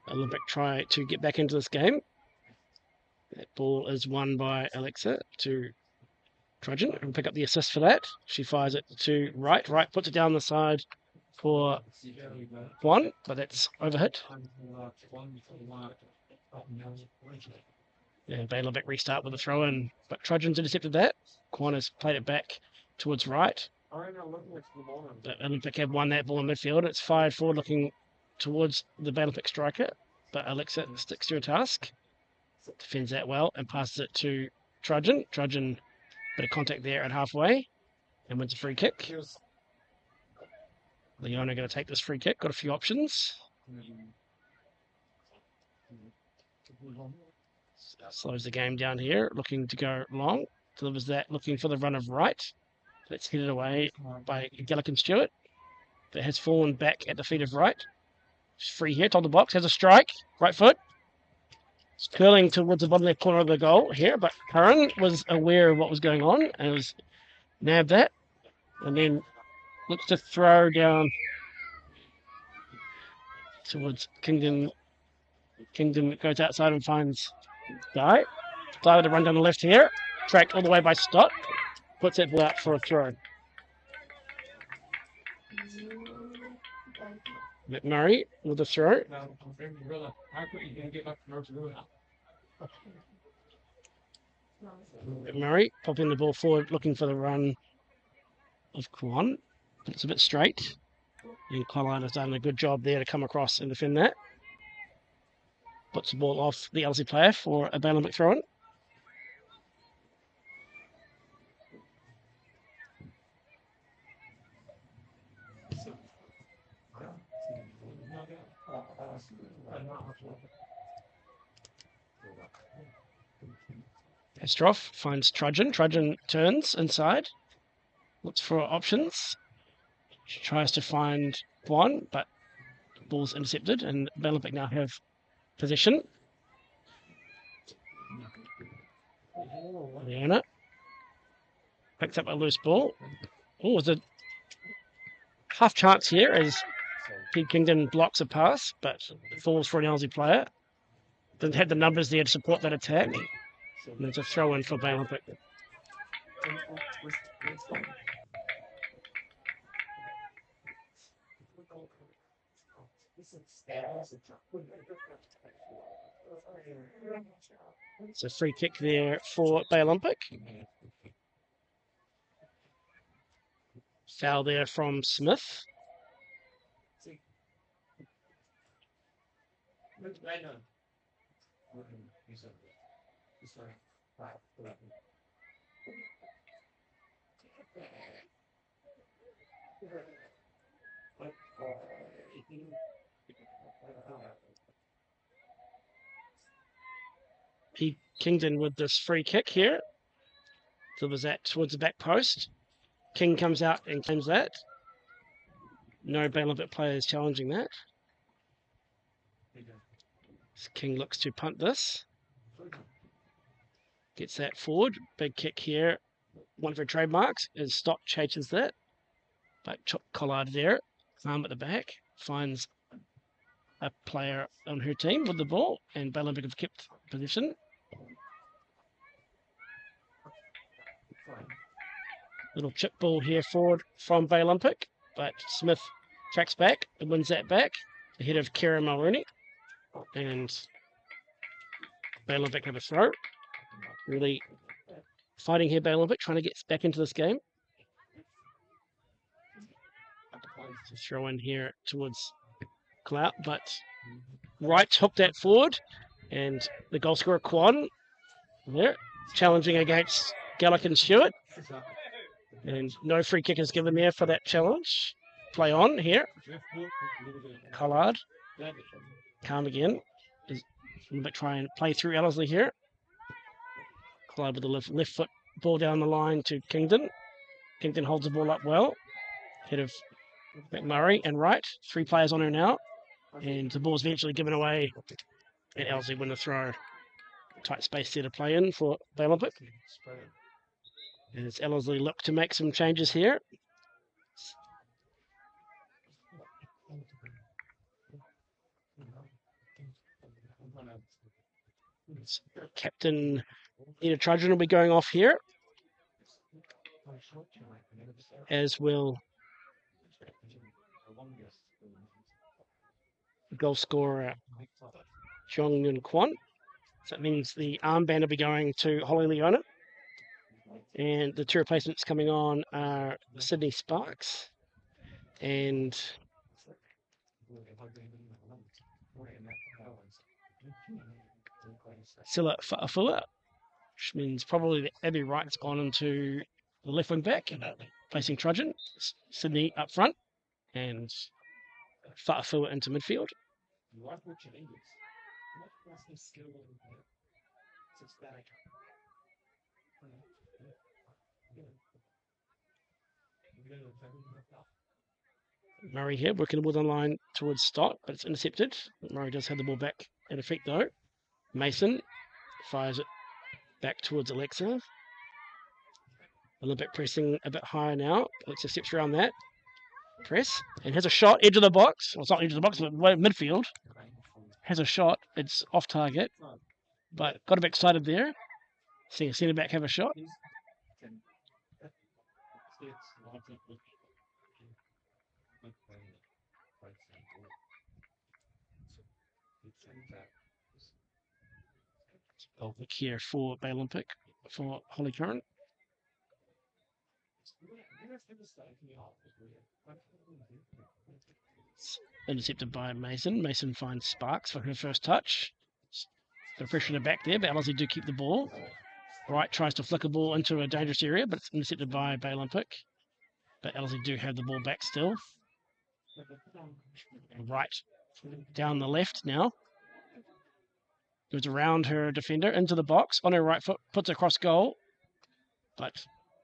[SPEAKER 2] Olympic try to get back into this game. That ball is won by Alexa to Trudgeon, and pick up the assist for that. She fires it to right. Right puts it down the side for one, but that's overhit. Yeah, Bailovic restart with a throw in, but Trudgeon's intercepted that. Quan has played it back towards right. But Olympic have won that ball in midfield. It's fired forward looking towards the Olympic striker, but Alexa sticks to her task. Defends that well and passes it to Trudgeon. Trudgeon, bit of contact there at halfway and wins a free kick. Leona going to take this free kick. Got a few options. Slows the game down here, looking to go long. Delivers that, looking for the run of right. That's headed away by Gallican Stewart. That has fallen back at the feet of right. She's free here, top of the box, has a strike. Right foot. It's curling towards the bottom left corner of the goal here, but Curran was aware of what was going on and was nabbed that. And then looks to throw down towards Kingdom. Kingdom goes outside and finds Guy. Guy with a run down the left here. Tracked all the way by Stott. Puts that ball out for a throw. McMurray with a throw. McMurray popping the ball forward, looking for the run of Kwan. But it's a bit straight. And Colline has done a good job there to come across and defend that. Puts the ball off the Ellerslie player for a Bailovic throw-in. Estroff finds Trudgeon. Trudgeon turns inside. Looks for options. She tries to find Kwan, but the ball's intercepted, and Bailovic now have possession. Leona picks up a loose ball. Oh, there's a half chance here as Pete Kingdon blocks a pass, but falls for an Ellerslie player. Doesn't have the numbers there to support that attack. And it's a throw in for Bailovic. It's a free kick there for Bailovic. Foul there from Smith. P. Kingdon with this free kick here. Delivers that towards the back post. King comes out and claims that. No Bailovic players challenging that. King looks to punt this. Gets that forward. Big kick here. One for trademarks as Stott chases that. But Collard there. Arm at the back. Finds a player on her team with the ball. And Bailovic have kept position. Little chip ball here forward from Bailovic. But Smith tracks back and wins that back. Ahead of Kieran Mulrooney. And Bailovic have a throw. Really fighting here, Bailovic, trying to get back into this game. So throw in here towards Clout, but Wright hooked that forward. And the goal scorer, Kwan, there, challenging against Gallican Stewart. And no free kick is given there for that challenge. Play on here. Collard. Calm again. Is a little bit try and play through Ellerslie here. Collard with the left foot ball down the line to Kingdon. Kingdon holds the ball up well. Head of McMurray and Wright. 3 players on her now. And the ball's eventually given away. And Ellerslie win the throw. Tight space there to play in for Bailovic. And it's Ellerslie look to make some changes here. Captain Nita Trudgeon will be going off here, as will goal scorer Jong Yun Kwon. So that means the armband will be going to Holly Leona. And the two replacements coming on are Sydney Sparks and Silla Fa'afua, which means probably Abby Wright's gone into the left wing back, facing Trudgeon. Sydney up front, and Fa'afua into midfield. Murray here working with online towards Stott, but it's intercepted. Murray does have the ball back in effect though. Mason fires it back towards Alexa. Olympic pressing a bit higher now. Alexa steps around that. Press and has a shot, edge of the box. Well, it's not edge of the box, but midfield. Has a shot. It's off target, but got a bit excited there. Seeing a centre back have a shot. Goal kick here for Bay Olympic for Holly Curran. Intercepted by Mason. Mason finds Sparks for her first touch. The pressure in the back there, but Ellerslie do keep the ball. Wright tries to flick a ball into a dangerous area, but it's intercepted by Bay Olympic. But Ellerslie do have the ball back still. Wright down the left now. Goes around her defender into the box on her right foot, puts across goal. But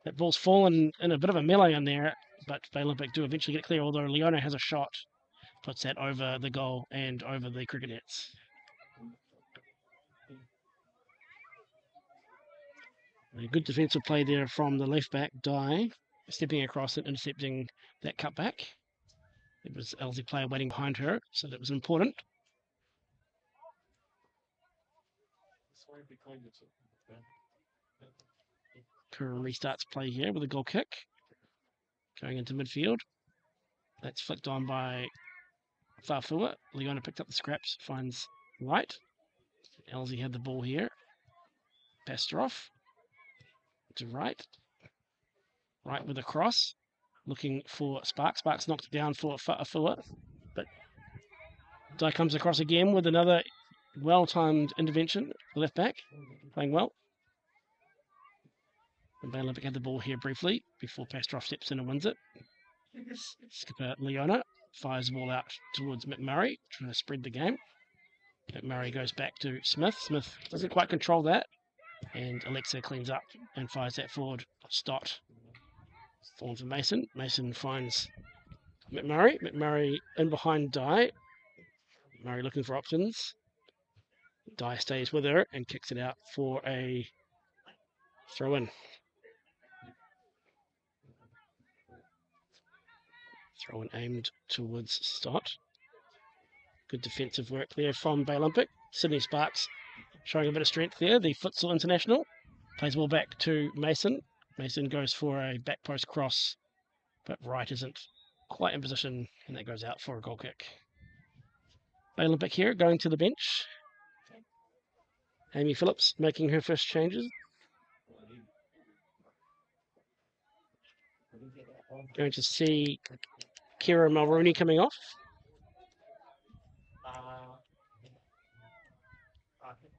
[SPEAKER 2] that ball's fallen in a bit of a melee in there. But Bay Olympic do eventually get clear, although Leona has a shot. Puts that over the goal and over the cricket nets. A good defensive play there from the left back, Dye, stepping across and intercepting that cutback. It was Ellerslie player waiting behind her, so that was important. Curran restarts play here with a goal kick. Going into midfield. That's flicked on by Fa'afua. Leona picked up the scraps, finds Wright. Ellerslie had the ball here. Passed her off to Wright. Wright with a cross. Looking for Sparks. Sparks knocked it down for Fa'afua. But Dye comes across again with another well-timed intervention. Left back. Playing well. And Bay Olympic had the ball here briefly before Pastroff steps in and wins it. Skipper Leona fires the ball out towards McMurray, trying to spread the game. McMurray goes back to Smith. Smith doesn't quite control that. And Alexa cleans up and fires that forward. Stott. Falling for Mason. Mason finds McMurray. McMurray in behind Dye. Murray looking for options. Dye stays with her and kicks it out for a throw-in. Throw-in aimed towards Stott. Good defensive work there from Bay Olympic. Sydney Sparks showing a bit of strength there. The futsal international plays the ball back to Mason. Mason goes for a back post cross, but Wright isn't quite in position, and that goes out for a goal kick. Bay Olympic here going to the bench. Amy Phillips making her first changes. Going to see Kira Mulrooney coming off.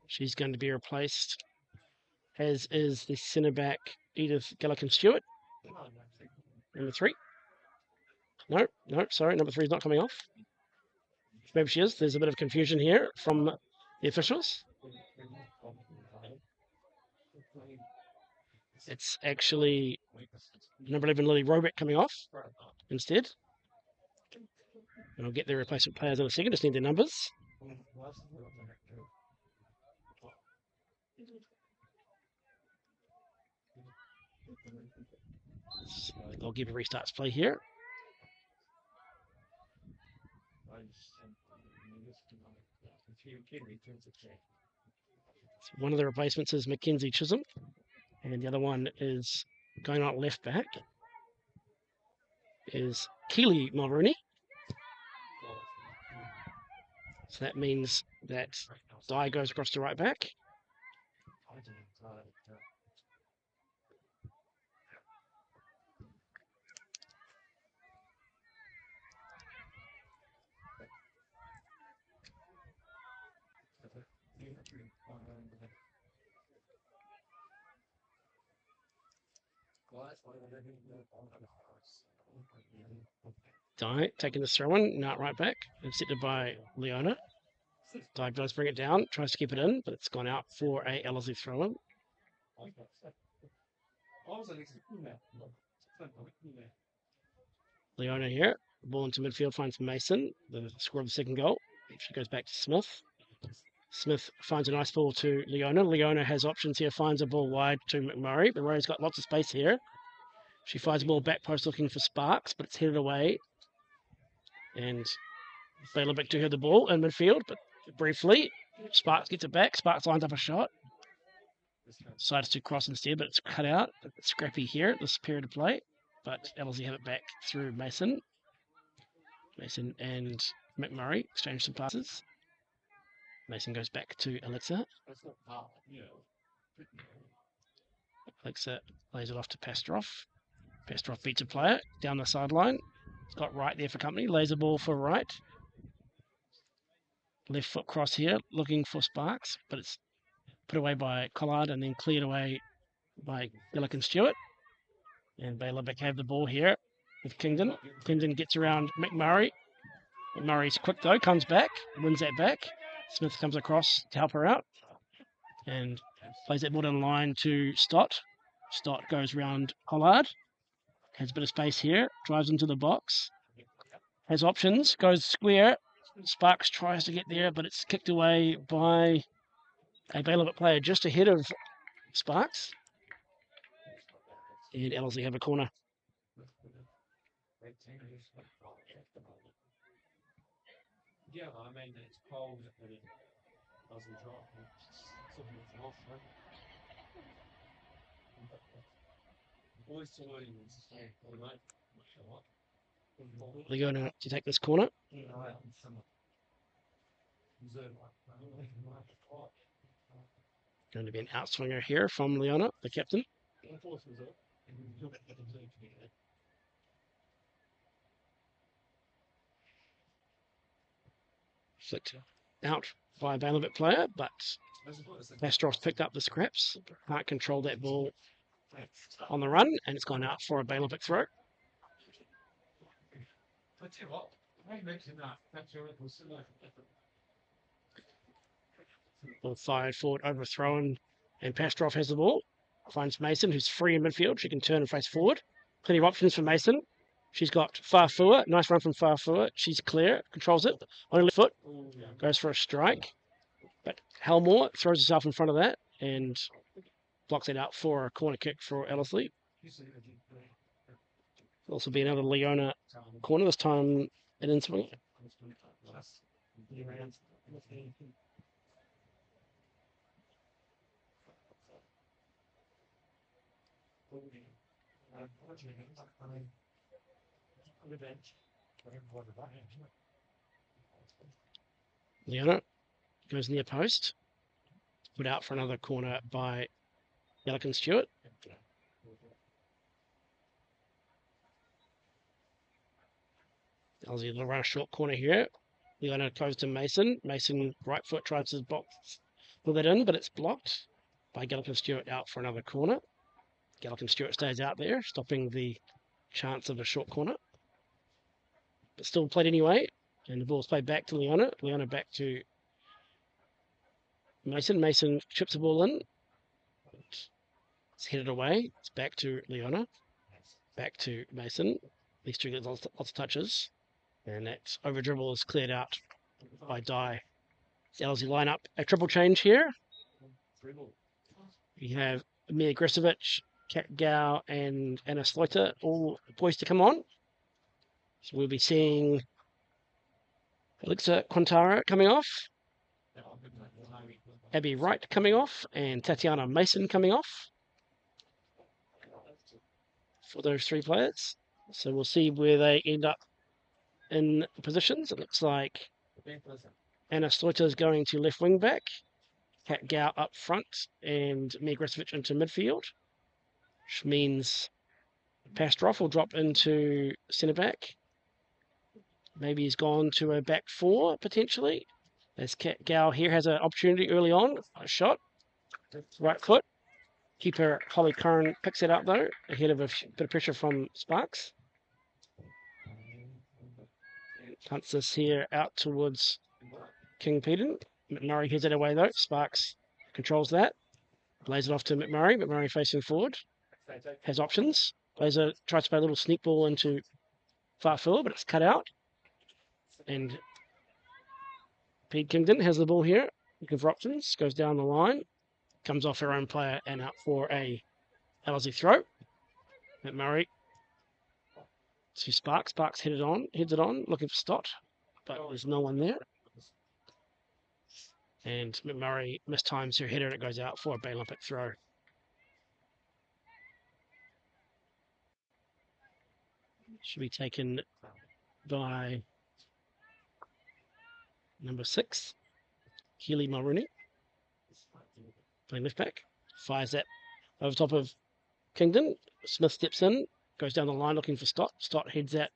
[SPEAKER 2] She's going to be replaced, as is the centre back Edith Gillikin-Stewart. Number 3. No, sorry, number 3 is not coming off. Maybe she is. There's a bit of confusion here from the officials. It's actually number 11 Lily Robeck coming off instead. And I'll get their replacement players in a second. Just need their numbers. I'll give a restarts play here. One of the replacements is Mackenzie Chisholm, and the other one is going on left back is Keely Mulrooney. So that means that Dye goes across to right back. Dye taking this throw in, not right back, intercepted by Leona. Dye does bring it down, tries to keep it in, but it's gone out for a Ellerslie throw in. Leona here, ball into midfield, finds Mason, the score of the second goal. She goes back to Smith. Smith finds a nice ball to Leona. Leona has options here, finds a ball wide to McMurray. McMurray's got lots of space here. She finds a ball back post looking for Sparks, but it's headed away. And Baylor back to her the ball in midfield, but briefly, Sparks gets it back. Sparks lines up a shot. Decides to cross instead, but it's cut out. It's scrappy here at this period of play. But Ellerslie have it back through Mason. Mason and McMurray exchange some passes. Mason goes back to Alexa. Alexa lays it off to Pastrov. Pastrov beats a player down the sideline. It's got Wright there for company. Lays a ball for Wright. Left foot cross here, looking for Sparks, but it's put away by Collard and then cleared away by Gillikin Stewart. And Baylor back have the ball here with Kingdon. Kingdon gets around McMurray. McMurray's quick though, comes back, wins that back. Smith comes across to help her out and plays that ball down the line to Stott. Stott goes round Collard, has a bit of space here, drives into the box, has options, goes square. Sparks tries to get there, but it's kicked away by a Baylor player just ahead of Sparks. And Ellerslie have a corner.
[SPEAKER 1] Yeah, I mean, it's cold, but it doesn't drop. Boys to
[SPEAKER 2] They're going to take this corner. Going to be an outswinger here from Leona, the captain. Flicked out by a Baylor player, but Pastrov's picked up the scraps. Can't control that ball on the run, and it's gone out for a Baylor throw. Ball fired forward, overthrown, and Pastrov has the ball. Finds Mason, who's free in midfield. She can turn and face forward. Plenty of options for Mason. She's got Farfua. Nice run from Farfua. She's clear, controls it. On her left foot, goes for a strike. But Helmore throws herself in front of that and blocks it out for a corner kick for Ellerslie. There'll also be another Leona corner, this time an in-swing. Leona goes near post. Put out for another corner by Gillikin Stewart. Ellerslie will run a short corner here. Leona goes to Mason. Mason, right foot, tries to box, pull it in, but it's blocked by Gillikin Stewart out for another corner. Gillikin Stewart stays out there, stopping the chance of a short corner. But still played anyway. And the ball's played back to Leona. Leona back to Mason. Mason chips the ball in. It's headed away. It's back to Leona. Back to Mason. These two get lots of touches. And that over dribble is cleared out by Dye. It's Ellerslie line up a triple change here. We have Mia Grisovic, Kat Gow, and Anna Sleuter all poised to come on. So we'll be seeing Alexa Quintara coming off. Abby Wright coming off and Tatiana Mason coming off for those three players. So we'll see where they end up in positions. It looks like Anna Sleuter is going to left wing back, Kat Gow up front, and Mia Grisovic into midfield, which means Pastrov will drop into centre back. Maybe he's gone to a back four potentially. As Kat Gow here has an opportunity early on, a shot, right foot. Keeper Holly Curran picks it up though, ahead of a bit of pressure from Sparks. Punts this here out towards King Peden. McMurray heads it away though. Sparks controls that. Plays it off to McMurray. McMurray facing forward. Has options. Tries to play a little sneak ball into far field, but it's cut out. And Pete Kingdon has the ball here. Looking for options. Goes down the line. Comes off her own player and out for a Ellerslie throw. McMurray to Sparks. Sparks heads it on, looking for Stott, but there's no one there. And McMurray mistimes her header and it goes out for a Bay Olympic throw. Should be taken by number 6, Keely Mulrooney. Playing left back. Fires that over top of Kingdon. Smith steps in, goes down the line looking for Stott. Stott heads that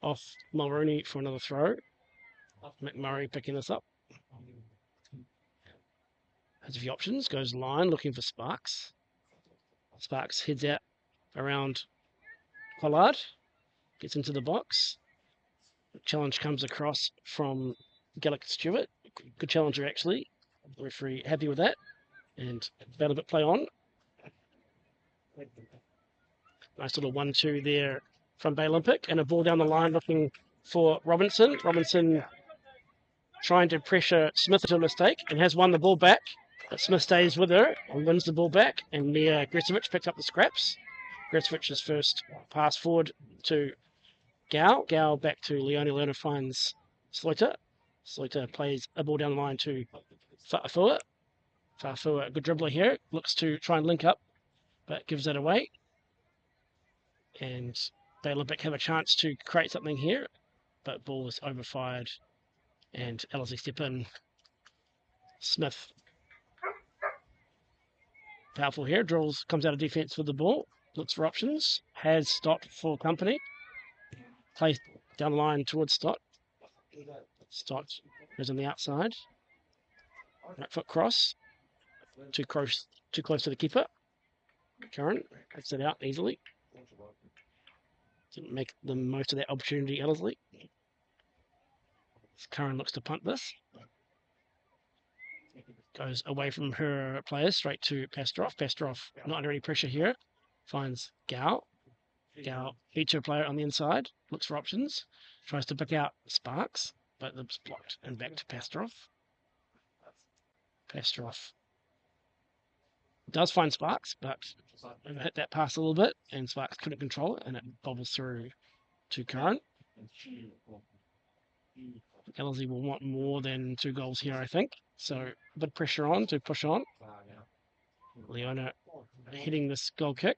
[SPEAKER 2] off Mulrooney for another throw. McMurray picking this up. Has a few options. Goes line looking for Sparks. Sparks heads out around Pollard. Gets into the box. The challenge comes across from Gallic Stewart. Good challenger actually. The referee happy with that. And about a bit play on. Nice little 1-2 there from Bay Olympic. And a ball down the line looking for Robinson. Robinson trying to pressure Smith into a mistake and has won the ball back. But Smith stays with her and wins the ball back. And Mia Grisovic picks up the scraps. Grisovic's first pass forward to Gow. Gow back to Leona. Leona finds Sleuter. Sleuter plays a ball down the line to Fa'afua. Fa'afua, a good dribbler here. Looks to try and link up, but gives that away. And Bay Olympic have a chance to create something here, but ball is overfired. And Ellerslie step in. Smith. Powerful here. Drills, comes out of defence with the ball. Looks for options. Has Stott for company. Plays down the line towards Stott. Stott goes on the outside. Right foot cross. Too close to the keeper. Curran gets it out easily. Didn't make the most of that opportunity, Ellerslie. Curran looks to punt this. Goes away from her players straight to Pastrov. Pastrov not under any pressure here. Finds Gow. Gow beats her player on the inside. Looks for options. Tries to pick out Sparks, but it's blocked and back to Pastrov. Pastrov does find Sparks, but hit that pass a little bit, and Sparks couldn't control it, and it bobbles through to Curran. Ellerslie will want more than 2 goals here, I think. So a bit of pressure on to push on. Leona hitting this goal kick.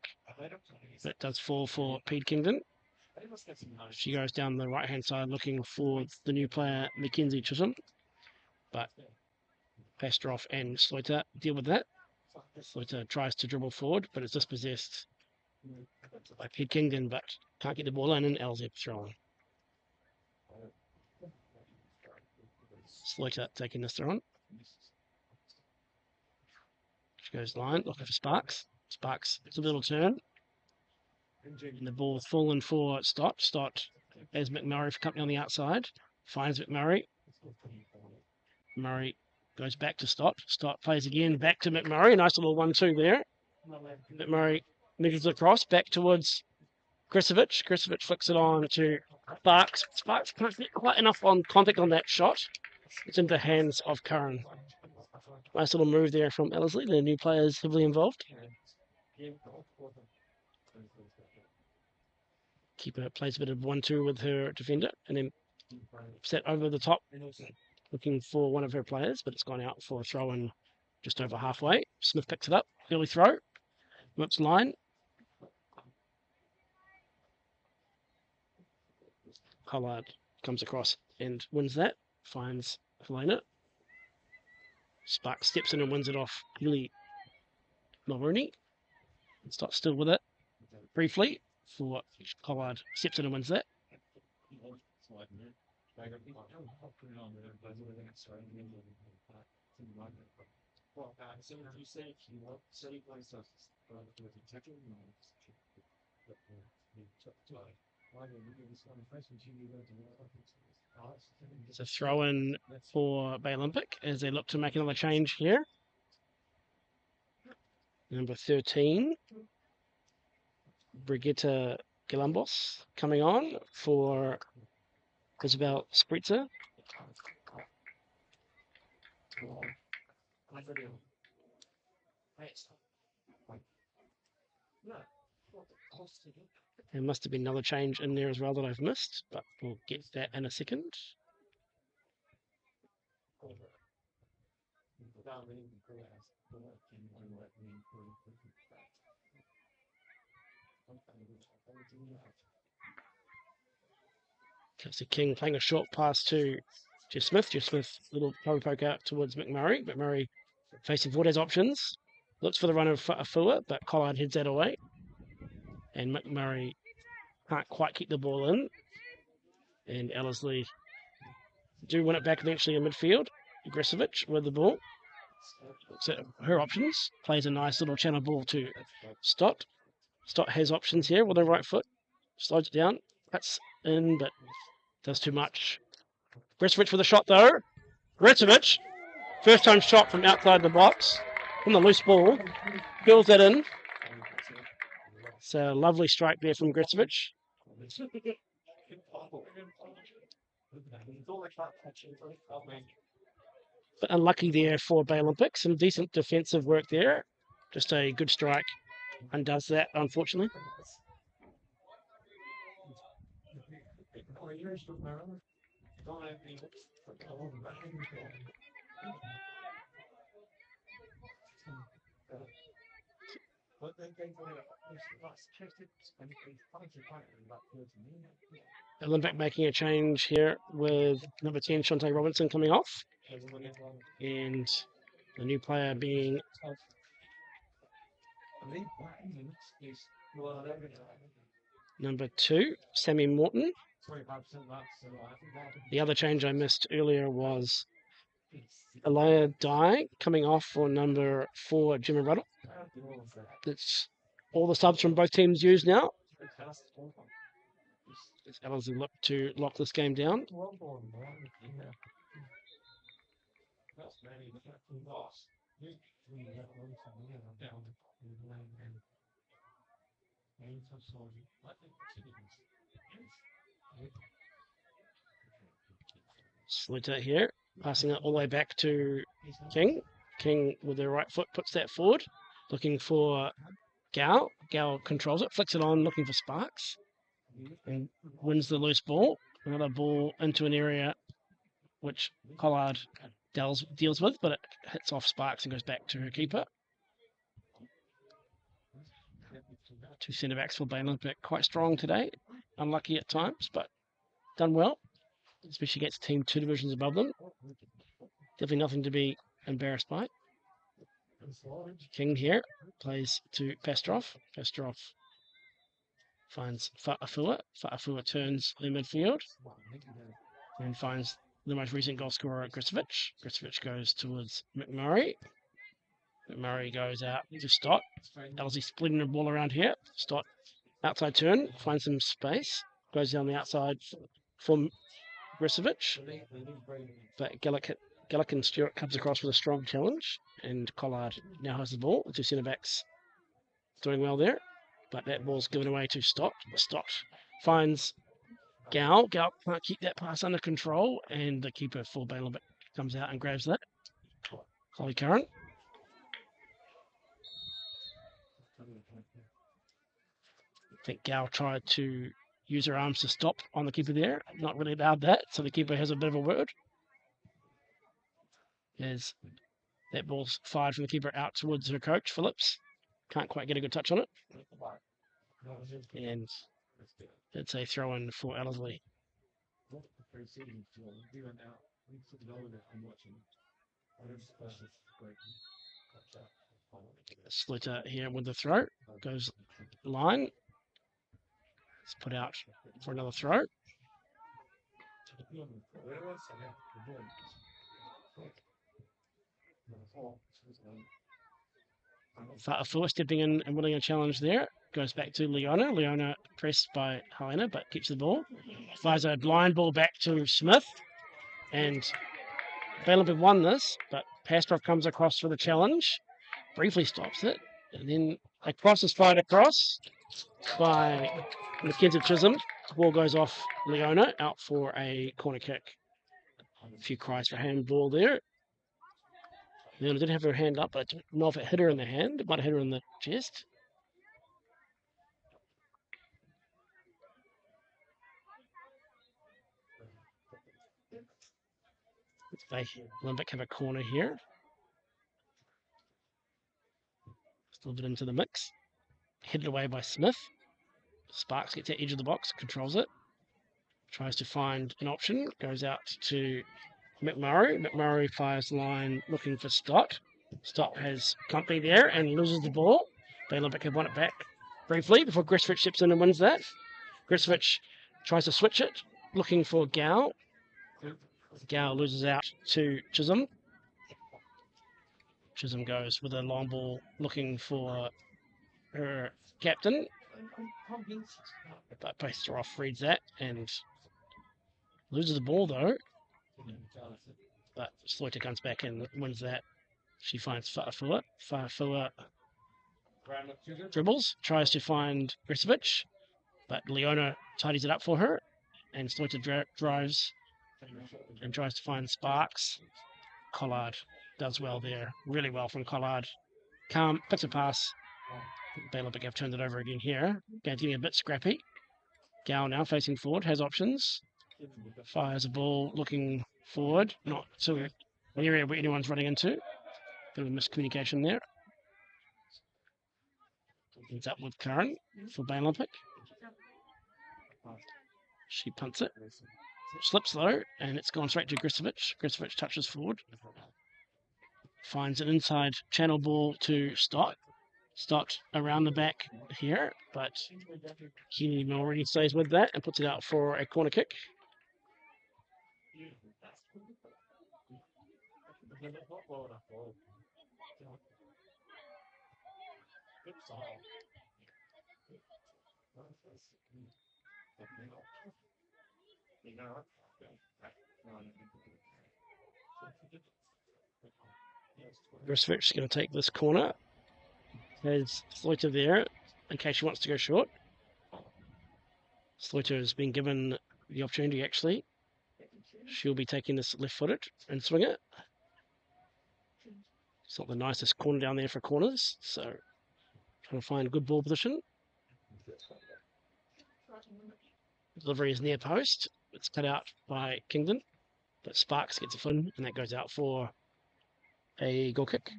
[SPEAKER 2] That does fall for Pete Kingdon. She goes down the right-hand side looking for the new player, Mackenzie Chisholm. But Pastrov and Sleuter deal with that. Sleuter tries to dribble forward, but it's dispossessed by Pete Kingdon, but can't get the ball in, and Ellerslie throw-in. Sleuter taking this throw-in. She goes line, looking for Sparks. Sparks, it's a little turn. And the ball's fallen for Stott. Stott has McMurray for company on the outside. Finds McMurray. Murray goes back to Stott. Stott plays again back to McMurray. Nice little 1-2 there. McMurray measures across back towards Grisovic. Grisovic flicks it on to Sparks. Sparks can't get quite enough on contact on that shot. It's into the hands of Curran. Nice little move there from Ellerslie. The new players heavily involved. Keeper plays a bit of 1-2 with her defender and then set over the top looking for one of her players, but it's gone out for a throw-in just over halfway. Smith picks it up. Early throw. Whips line. Collard comes across and wins that. Finds Helena. Sparks steps in and wins it off Lily Mulrooney. Stops still with it briefly for Collard. Steps in and wins that. It's a throw in for Bay Olympic as they look to make another change here. Number 13, Brigitte Galambos coming on for Isabel Spritzer. There must have been another change in there as well that I've missed, but we'll get that in a second. Kelsey King playing a short pass to Jeff Smith. Jeff Smith, little poke out towards McMurray. McMurray facing forward has options. Looks for the run of Afua, but Collard heads that away. And McMurray can't quite keep the ball in. And Ellerslie do win it back eventually in midfield. Agresovic with the ball. So her options. Plays a nice little channel ball to Stott. Stott has options here with her right foot. Slides it down. Cuts in, but does too much. Agresovic with a shot though. Agresovic. First time shot from outside the box. From the loose ball. Fills that in. So lovely strike there from Agresovic. But unlucky there for Bay Olympic. Some decent defensive work there. Just a good strike. Undoes that, unfortunately. Olympic making a change here with number 10, Shantae Robinson, coming off. And the new player being number 2, Sammy Morton. The other change I missed earlier was Elia Dye coming off for number 4, Jimmy Hudl. That's all the subs from both teams used now. As Ellerslie look to lock this game down. Slater here, passing it all the way back to King. King with their right foot puts that forward, looking for Gal. Gal controls it, flicks it on, looking for Sparks, and wins the loose ball. Another ball into an area which Collard deals with, but it hits off Sparks and goes back to her keeper. 2 centre-backs for Bay Olympic, quite strong today. Unlucky at times, but done well, especially against a team 2 divisions above them. Definitely nothing to be embarrassed by. King here plays to Pastrov. Pastrov finds Fa'afua. Fa'afua turns in midfield and finds the most recent goal scorer, Agresovic. Agresovic goes towards McMurray. McMurray goes out to Stott. Ellerslie splitting the ball around here. Stott outside turn, finds some space, goes down the outside from Agresovic. But Gallick and Stewart comes across with a strong challenge, and Collard now has the ball. The 2 centre-backs doing well there, but that ball's given away to Stott. Stott finds Gal. Gal can't keep that pass under control, and the keeper for Bay Olympic comes out and grabs that. Holly Curran. I think Gal tried to use her arms to stop on the keeper there. Not really allowed that, so the keeper has a bit of a word. As That ball's fired from the keeper out towards her coach, Phillips. Can't quite get a good touch on it. And it's a throw-in for Ellerslie. Sluter here with the throw. Goes line. It's put out for another throw. Fa'afua stepping in and winning a challenge there. Goes back to Leona. Leona pressed by Helena, but keeps the ball. Fires a blind ball back to Smith. And Bailenbeck won this, but Pastrov comes across for the challenge. Briefly stops it. And then a cross is fired across by Mackenzie Chisholm. The ball goes off Leona, out for a corner kick. A few cries for handball there. Leona did have her hand up, but I don't know if it hit her in the hand. It might have hit her in the chest. Olympic have a corner here. Still a bit into the mix. Headed away by Smith. Sparks gets to the edge of the box, controls it. Tries to find an option. Goes out to McMurray. McMurray fires line looking for Stott. Stott has company there and loses the ball. Olympic have won it back briefly before Grisvich steps in and wins that. Grisvich tries to switch it, looking for Gow. Gow loses out to Chisholm. Chisholm goes with a long ball looking for her captain. But Pastrov reads that and loses the ball though. But Sluter comes back and wins that. She finds Fa'afua. Fa'afua dribbles, tries to find Grisvich, but Leona tidies it up for her. And Sluter drives and tries to find Sparks. Collard does well there. Really well from Collard. Calm, picks a pass. Bailenbeck have turned it over again here. Getting a bit scrappy. Gow now facing forward, has options. Fires a ball looking forward, not to an area where anyone's running into. Bit of a miscommunication there. Ends up with Curran for Bailenbeck. She punts it. Slips though, and it's gone straight to Grisvich. Grisvich touches forward. Finds an inside channel ball to Stott. Stott around the back here, but Keely Mulroney stays with that and puts it out for a corner kick. Grisvich's going to take this corner. Has Sluter there in case she wants to go short. Sluter has been given the opportunity actually. She'll be taking this left-footed and swing it. It's not the nicest corner down there for corners, so trying to find good ball position. Delivery is near post. It's cut out by Kingdon, but Sparks gets a foot in, and that goes out for a goal kick.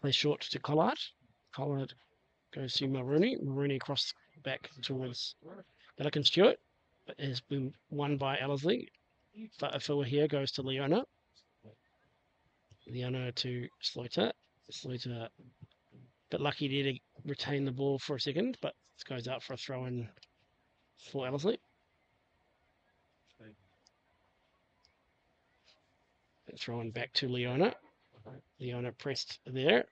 [SPEAKER 2] Play short to Collard. Collard goes to Mulroney. Mulroney across back towards Billiken Stewart, but has been won by Ellerslie. Fa'afua here goes to Leona. Leona to Sluter. Sluter a bit lucky there to retain the ball for a second, but this goes out for a throw-in for Ellerslie. Throw-in back to Leona. Leona pressed there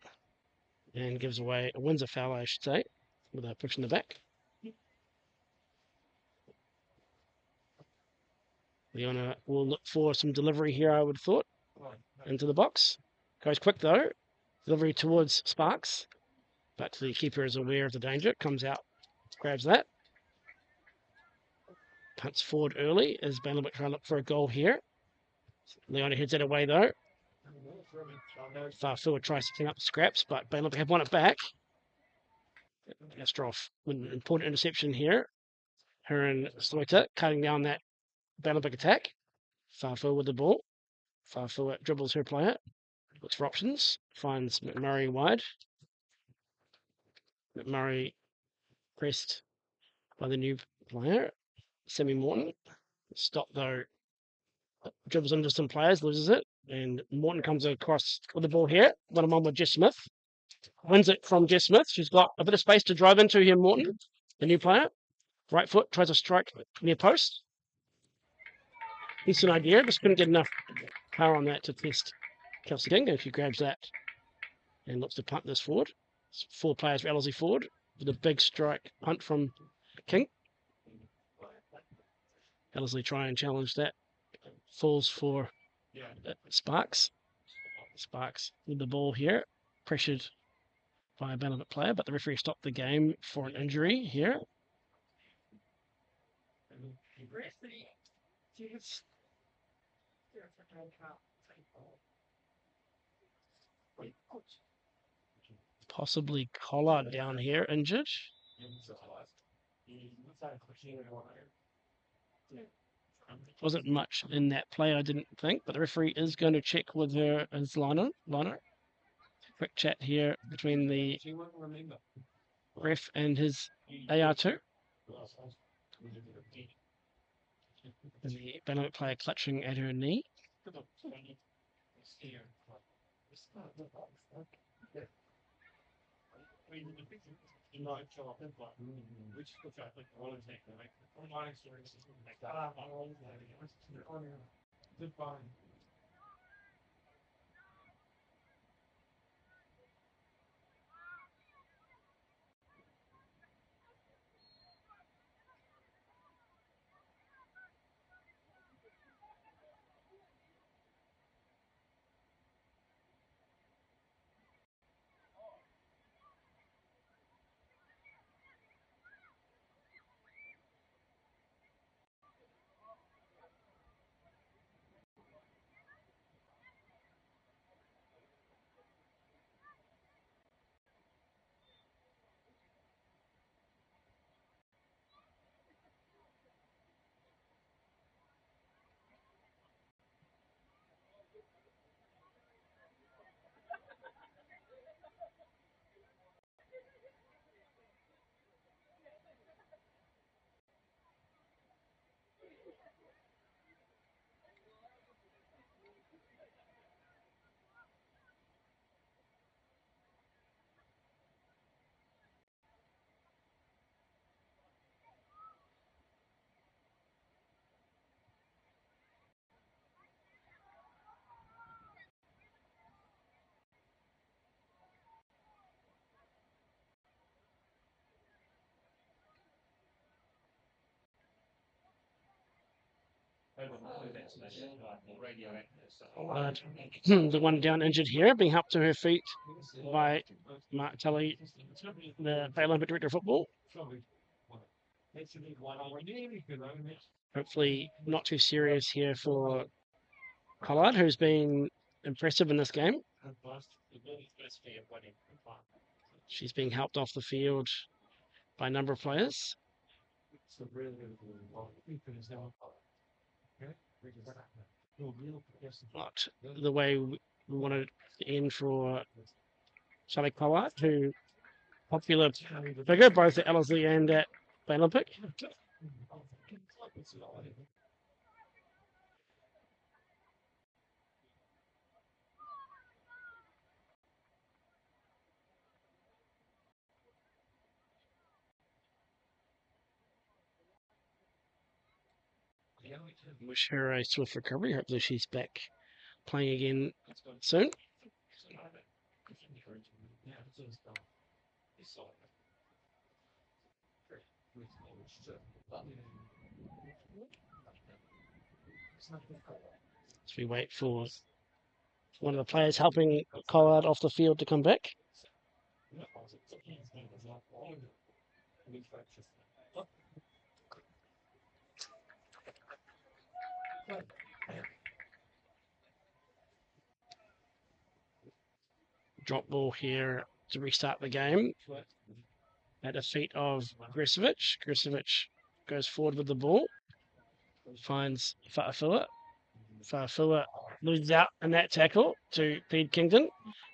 [SPEAKER 2] and gives away, wins a foul, I should say, with a push in the back. Leona will look for some delivery here, I would have thought, into the box. Goes quick though. Delivery towards Sparks, but the keeper is aware of the danger. Comes out, grabs that. Punts forward early as Bailenbeck trying to look for a goal here. Leona heads it away though. Fa'afua tries to clean up the scraps, but Bailenbeck have won it back. Astroff with an important interception here. Her and Sloiter cutting down that Balabic attack. Farfel with the ball. Farfel dribbles her player. Looks for options. Finds McMurray wide. McMurray pressed by the new player, Sammy Morton. Stop though. Dribbles into some players, loses it. And Morton comes across with the ball here. One-on-one with Jess Smith. Wins it from Jess Smith. She's got a bit of space to drive into here, Morton, the new player. Right foot, tries to strike near post. Decent idea, just couldn't get enough power on that to test Kelsey King. And she grabs that and looks to punt this forward. It's 4 players for Ellerslie forward with a big strike punt from King. Ellerslie try and challenge that. Falls for Sparks. Sparks with the ball here. Pressured by a Benefit player, but the referee stopped the game for an injury here. Possibly Collard down here injured. Wasn't much in that play, I didn't think, but the referee is going to check with her as liner. Quick chat here between the ref and his AR2. And the Benefit player clutching at her knee. The one down injured here, being helped to her feet by Mark Tully, the Olympic Director of Football. Hopefully not too serious here for Collard, who's been impressive in this game. She's being helped off the field by a number of players. Not the way we wanted to end for Charlie Collard, who popular figure both at Ellerslie and at the Olympic. Wish her a swift recovery. Hopefully she's back playing again soon. As we wait for one of the players helping Collard off the field to come back. Drop ball here to restart the game. at the feet of Grisovic. Grisovic goes forward with the ball, finds Fa'afua. Fa'afua loses out in that tackle to Pete Kingdon.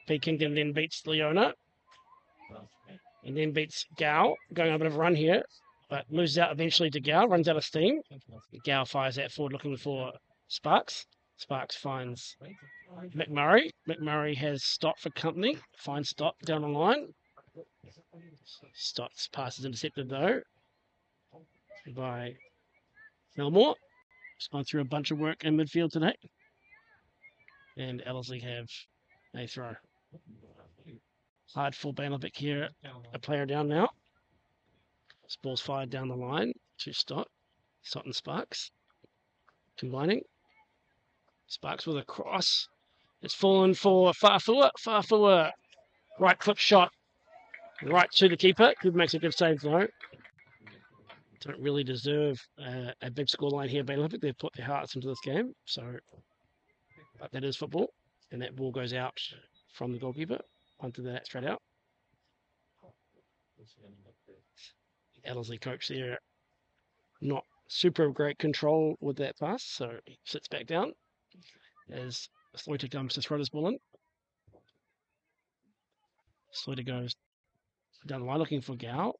[SPEAKER 2] Pete Kingdon then beats Leona and then beats Gao, going on a bit of a run here, but loses out eventually to Gao, runs out of steam. Gao fires that forward looking for Sparks. Sparks finds McMurray. McMurray has Stott for company, finds Stott down the line. Stott's pass is intercepted though by Melmore. He's gone through a bunch of work in midfield today. And Ellerslie have a throw. Hard for Bailovic here, a player down now. This ball's fired down the line to Stott. Stott and Sparks combining. Sparks with a cross. It's fallen for Fa'afua. Fa'afua, right foot shot, right to the keeper. Who makes a good save though. Don't really deserve a big scoreline here, Bailovic. They've put their hearts into this game, but that is football, and that ball goes out from the goalkeeper onto that straight out. Ellerslie coach there, not super great control with that pass, so he sits back down as Slater comes to throw this ball in. Slater goes down the line looking for Gao.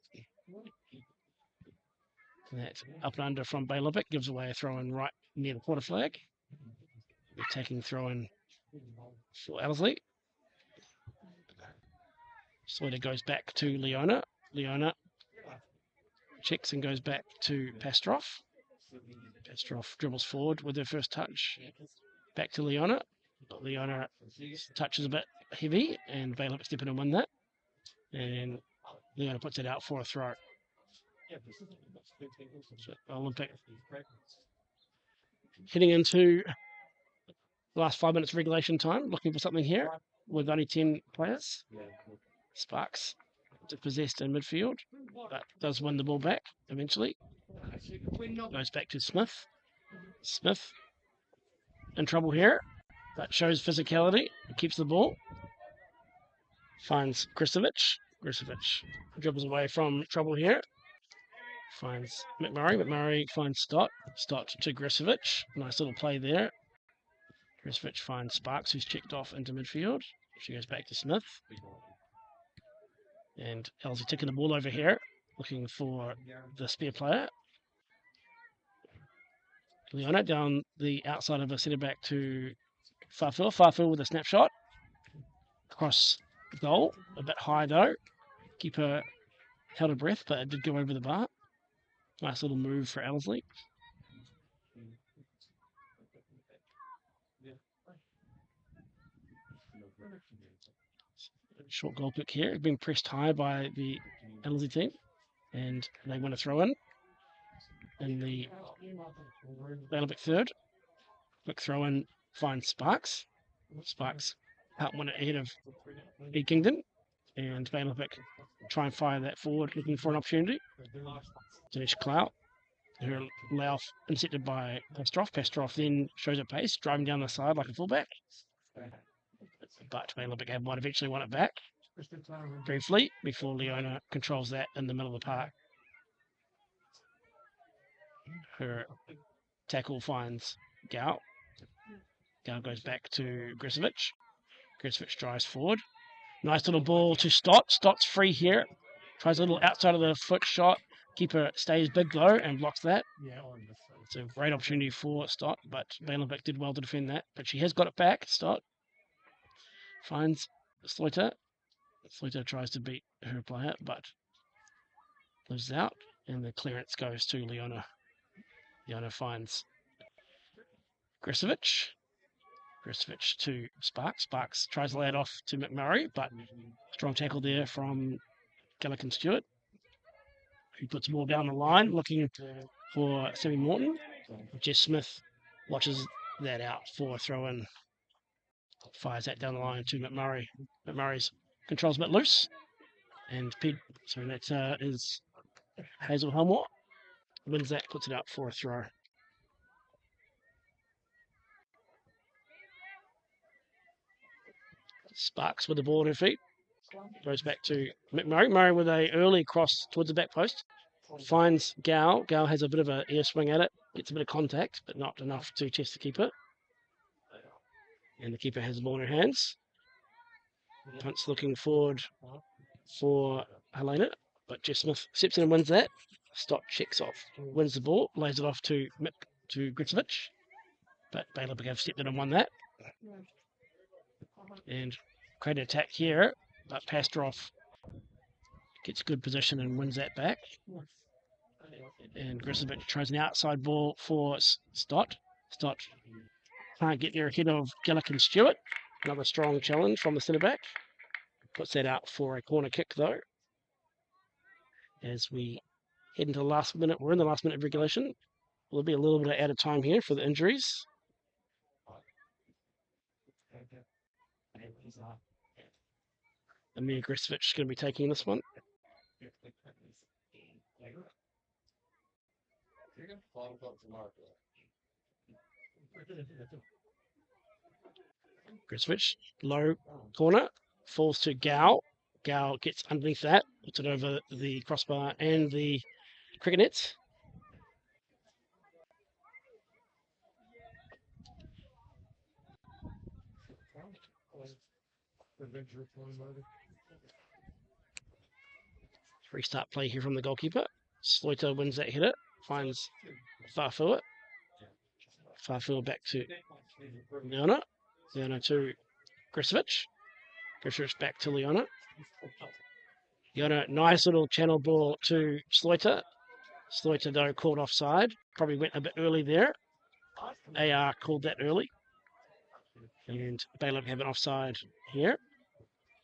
[SPEAKER 2] That's up and under from Bailovic, gives away a throw in right near the quarter flag. Attacking throw in for Ellerslie. Slater goes back to Leona. Leona checks and goes back to Pastrov. Pastrov dribbles forward with her first touch. Back to Leona. But Leona touch is a bit heavy and Bailovic step in and win that. And Leona puts it out for a throw. So Olympic heading into the last 5 minutes of regulation time, looking for something here with only 10 players. Sparks possessed in midfield, but does win the ball back eventually. Goes back to Smith. Smith in trouble here, but shows physicality. Keeps the ball. Finds Grisovic. Grisovic dribbles away from trouble here. Finds McMurray. McMurray finds Stott. Stott to Grisovic. Nice little play there. Grisovic finds Sparks, who's checked off into midfield. She goes back to Smith. And Ellerslie taking the ball over here, looking for the spare player. Leona down the outside of a centre back to Fa'afua. Fa'afua with a snapshot. Across goal. A bit high though. Keeper held her breath, but it did go over the bar. Nice little move for Ellerslie. Short goal kick here. Being pressed high by the Ellerslie team. And they want to throw in the Bailovic third. Quick throw in finds Sparks. Sparks out one ahead of E. Kingdon. And Bailovic try and fire that forward, looking for an opportunity. Dinesh Clout. Her layoff intercepted by Pastrov. Pastrov then shows a pace, driving down the side like a fullback. But Bailovic might eventually want it back briefly before Leona controls that in the middle of the park. Her tackle finds Gao. Gao goes back to Grisovic. Grisovic drives forward. Nice little ball to Stott. Stott's free here. Tries a little outside of the foot shot. Keeper stays big though and blocks that. It's a great opportunity for Stott, but Bailovic did well to defend that. But she has got it back. Stott finds Slater. Slater tries to beat her player, but loses out, and the clearance goes to Leona. Leona finds Grisovic. Grisovic to Sparks. Sparks tries to lay it off to McMurray, but strong tackle there from Gilligan Stewart, who puts the ball down the line, looking for Sammy Morton. Jess Smith watches that out for a throw-in. Fires that down the line to McMurray. McMurray's controls a bit loose. And that is Hazel Helmore. Wins that, puts it up for a throw. Sparks with the ball at her feet. Goes back to McMurray. Murray with a early cross towards the back post. Finds Gow. Gow has a bit of an air swing at it. Gets a bit of contact, but not enough to test the keeper. And the keeper has the ball in her hands. Punt's looking forward for Helena, but Jess Smith steps in and wins that. Stott checks off, wins the ball, lays it off to Gritsevich, but Baylor have stepped in and won that. And great attack here, but Pastorov gets good position and wins that back. And Gritsevich tries an outside ball for Stott. Stott can't get there ahead of Gillick and Stewart. Another strong challenge from the centre back. Puts that out for a corner kick though. As we head into the last minute, we're in the last minute of regulation. We'll be a little bit out of time here for the injuries. Amir Gritsevich is going to be taking this one. Gritsevich, low corner, falls to Gow. Gow gets underneath that, puts it over the crossbar and the cricket nets. Restart play here from the goalkeeper. Sloiter wins that header, finds Farfua. Farfua back to Leona. Leona to Gritsevich. Gritsevich back to Leona. Leona, nice little channel ball to Sloiter. Sloiter, though, called offside. Probably went a bit early there. AR called that early. And Baylor have an offside here.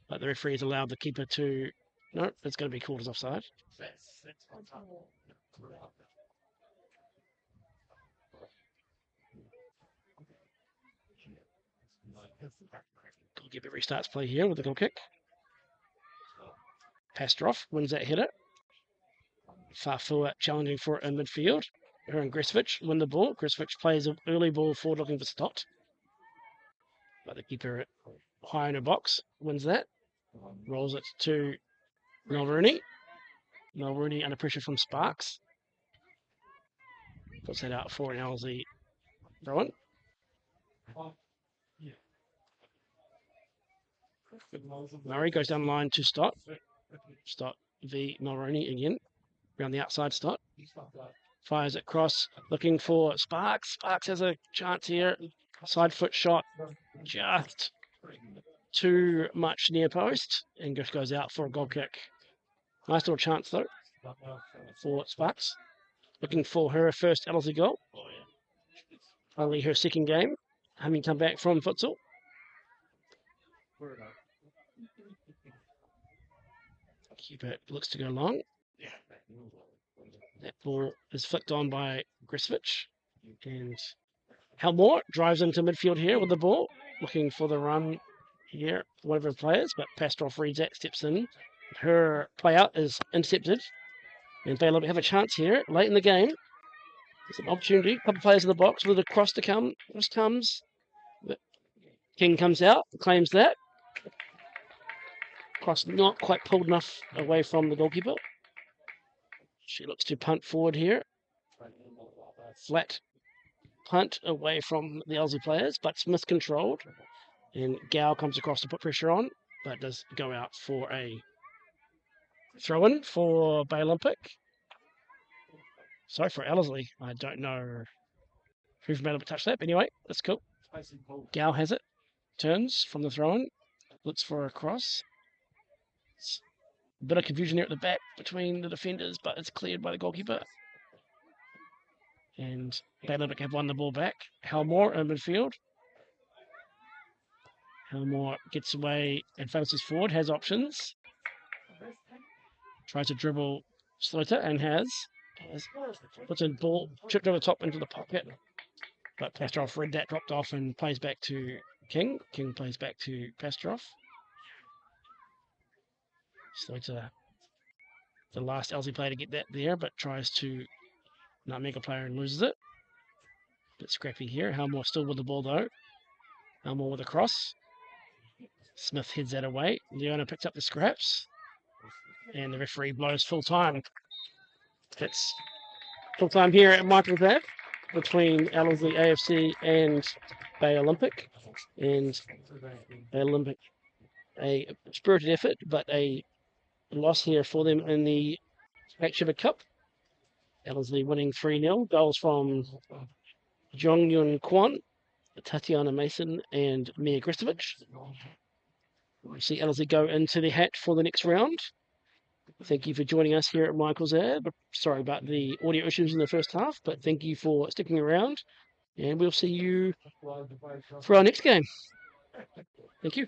[SPEAKER 2] But the referee has allowed the keeper to... No, it's going to be called as offside. Goalkeeper restarts play here with the goal kick. Pastorov wins that header. Farfua challenging for it in midfield. Her and Gritsevich win the ball. Gritsevich plays an early ball forward looking for Stott. But the keeper high in her box wins that. Rolls it to Mulrooney. Mulrooney under pressure from Sparks. Puts that out for an Ellerslie throw-in. Murray goes down the line to Stott. Stott v Mulrooney again. Around the outside, Stott. Fires it across, looking for Sparks. Sparks has a chance here. Side foot shot. Just too much near post. And just goes out for a goal kick. Nice little chance, though, for Sparks. Looking for her first Ellerslie goal. Only her second game. Having come back from futsal. Keeper looks to go long. That ball is flicked on by Gritsevich. And Helmore drives into midfield here with the ball. Looking for the run here, one of her players, but Pastorov reads that, steps in. Her play out is intercepted. And Baylor have a chance here late in the game. There's an opportunity. A couple of players in the box with a cross to come. Cross comes. King comes out, claims that. Cross not quite pulled enough away from the goalkeeper. She looks to punt forward here. Flat punt away from the Ellerslie players, but it's miscontrolled. And Gow comes across to put pressure on, but does go out for a throw-in for Bay Olympic. Sorry, for Ellerslie. I don't know who from Bay Olympic touched that, but anyway, that's cool. Gow has it. Turns from the throw-in. Looks for a cross. It's a bit of confusion here at the back between the defenders, but it's cleared by the goalkeeper. And Bay Olympic have won the ball back. Helmore in midfield. Helmore gets away and faces forward, has options. Tries to dribble Sloiter and has. Puts a ball chipped over the top into the pocket. But Pastorov read that, dropped off and plays back to King. King plays back to Pastorov. Sloiter, the last Ellerslie player to get that there, but tries to nutmeg a player and loses it. Bit scrappy here. Helmore still with the ball though. Helmore with a cross. Smith heads that away. Leona picks up the scraps. And the referee blows full time. It's full time here at Michael's Ave between Ellerslie AFC and Bay Olympic. And Bay Olympic, a spirited effort, but a loss here for them in the Sheppard Cup. Ellerslie winning 3-0. Goals from Jong Yun Kwan, Tatiana Mason, and Mia Gristovich. We see Ellerslie go into the hat for the next round. Thank you for joining us here at Michael's Ad. Sorry about the audio issues in the first half, but thank you for sticking around. And we'll see you for our next game. Thank you.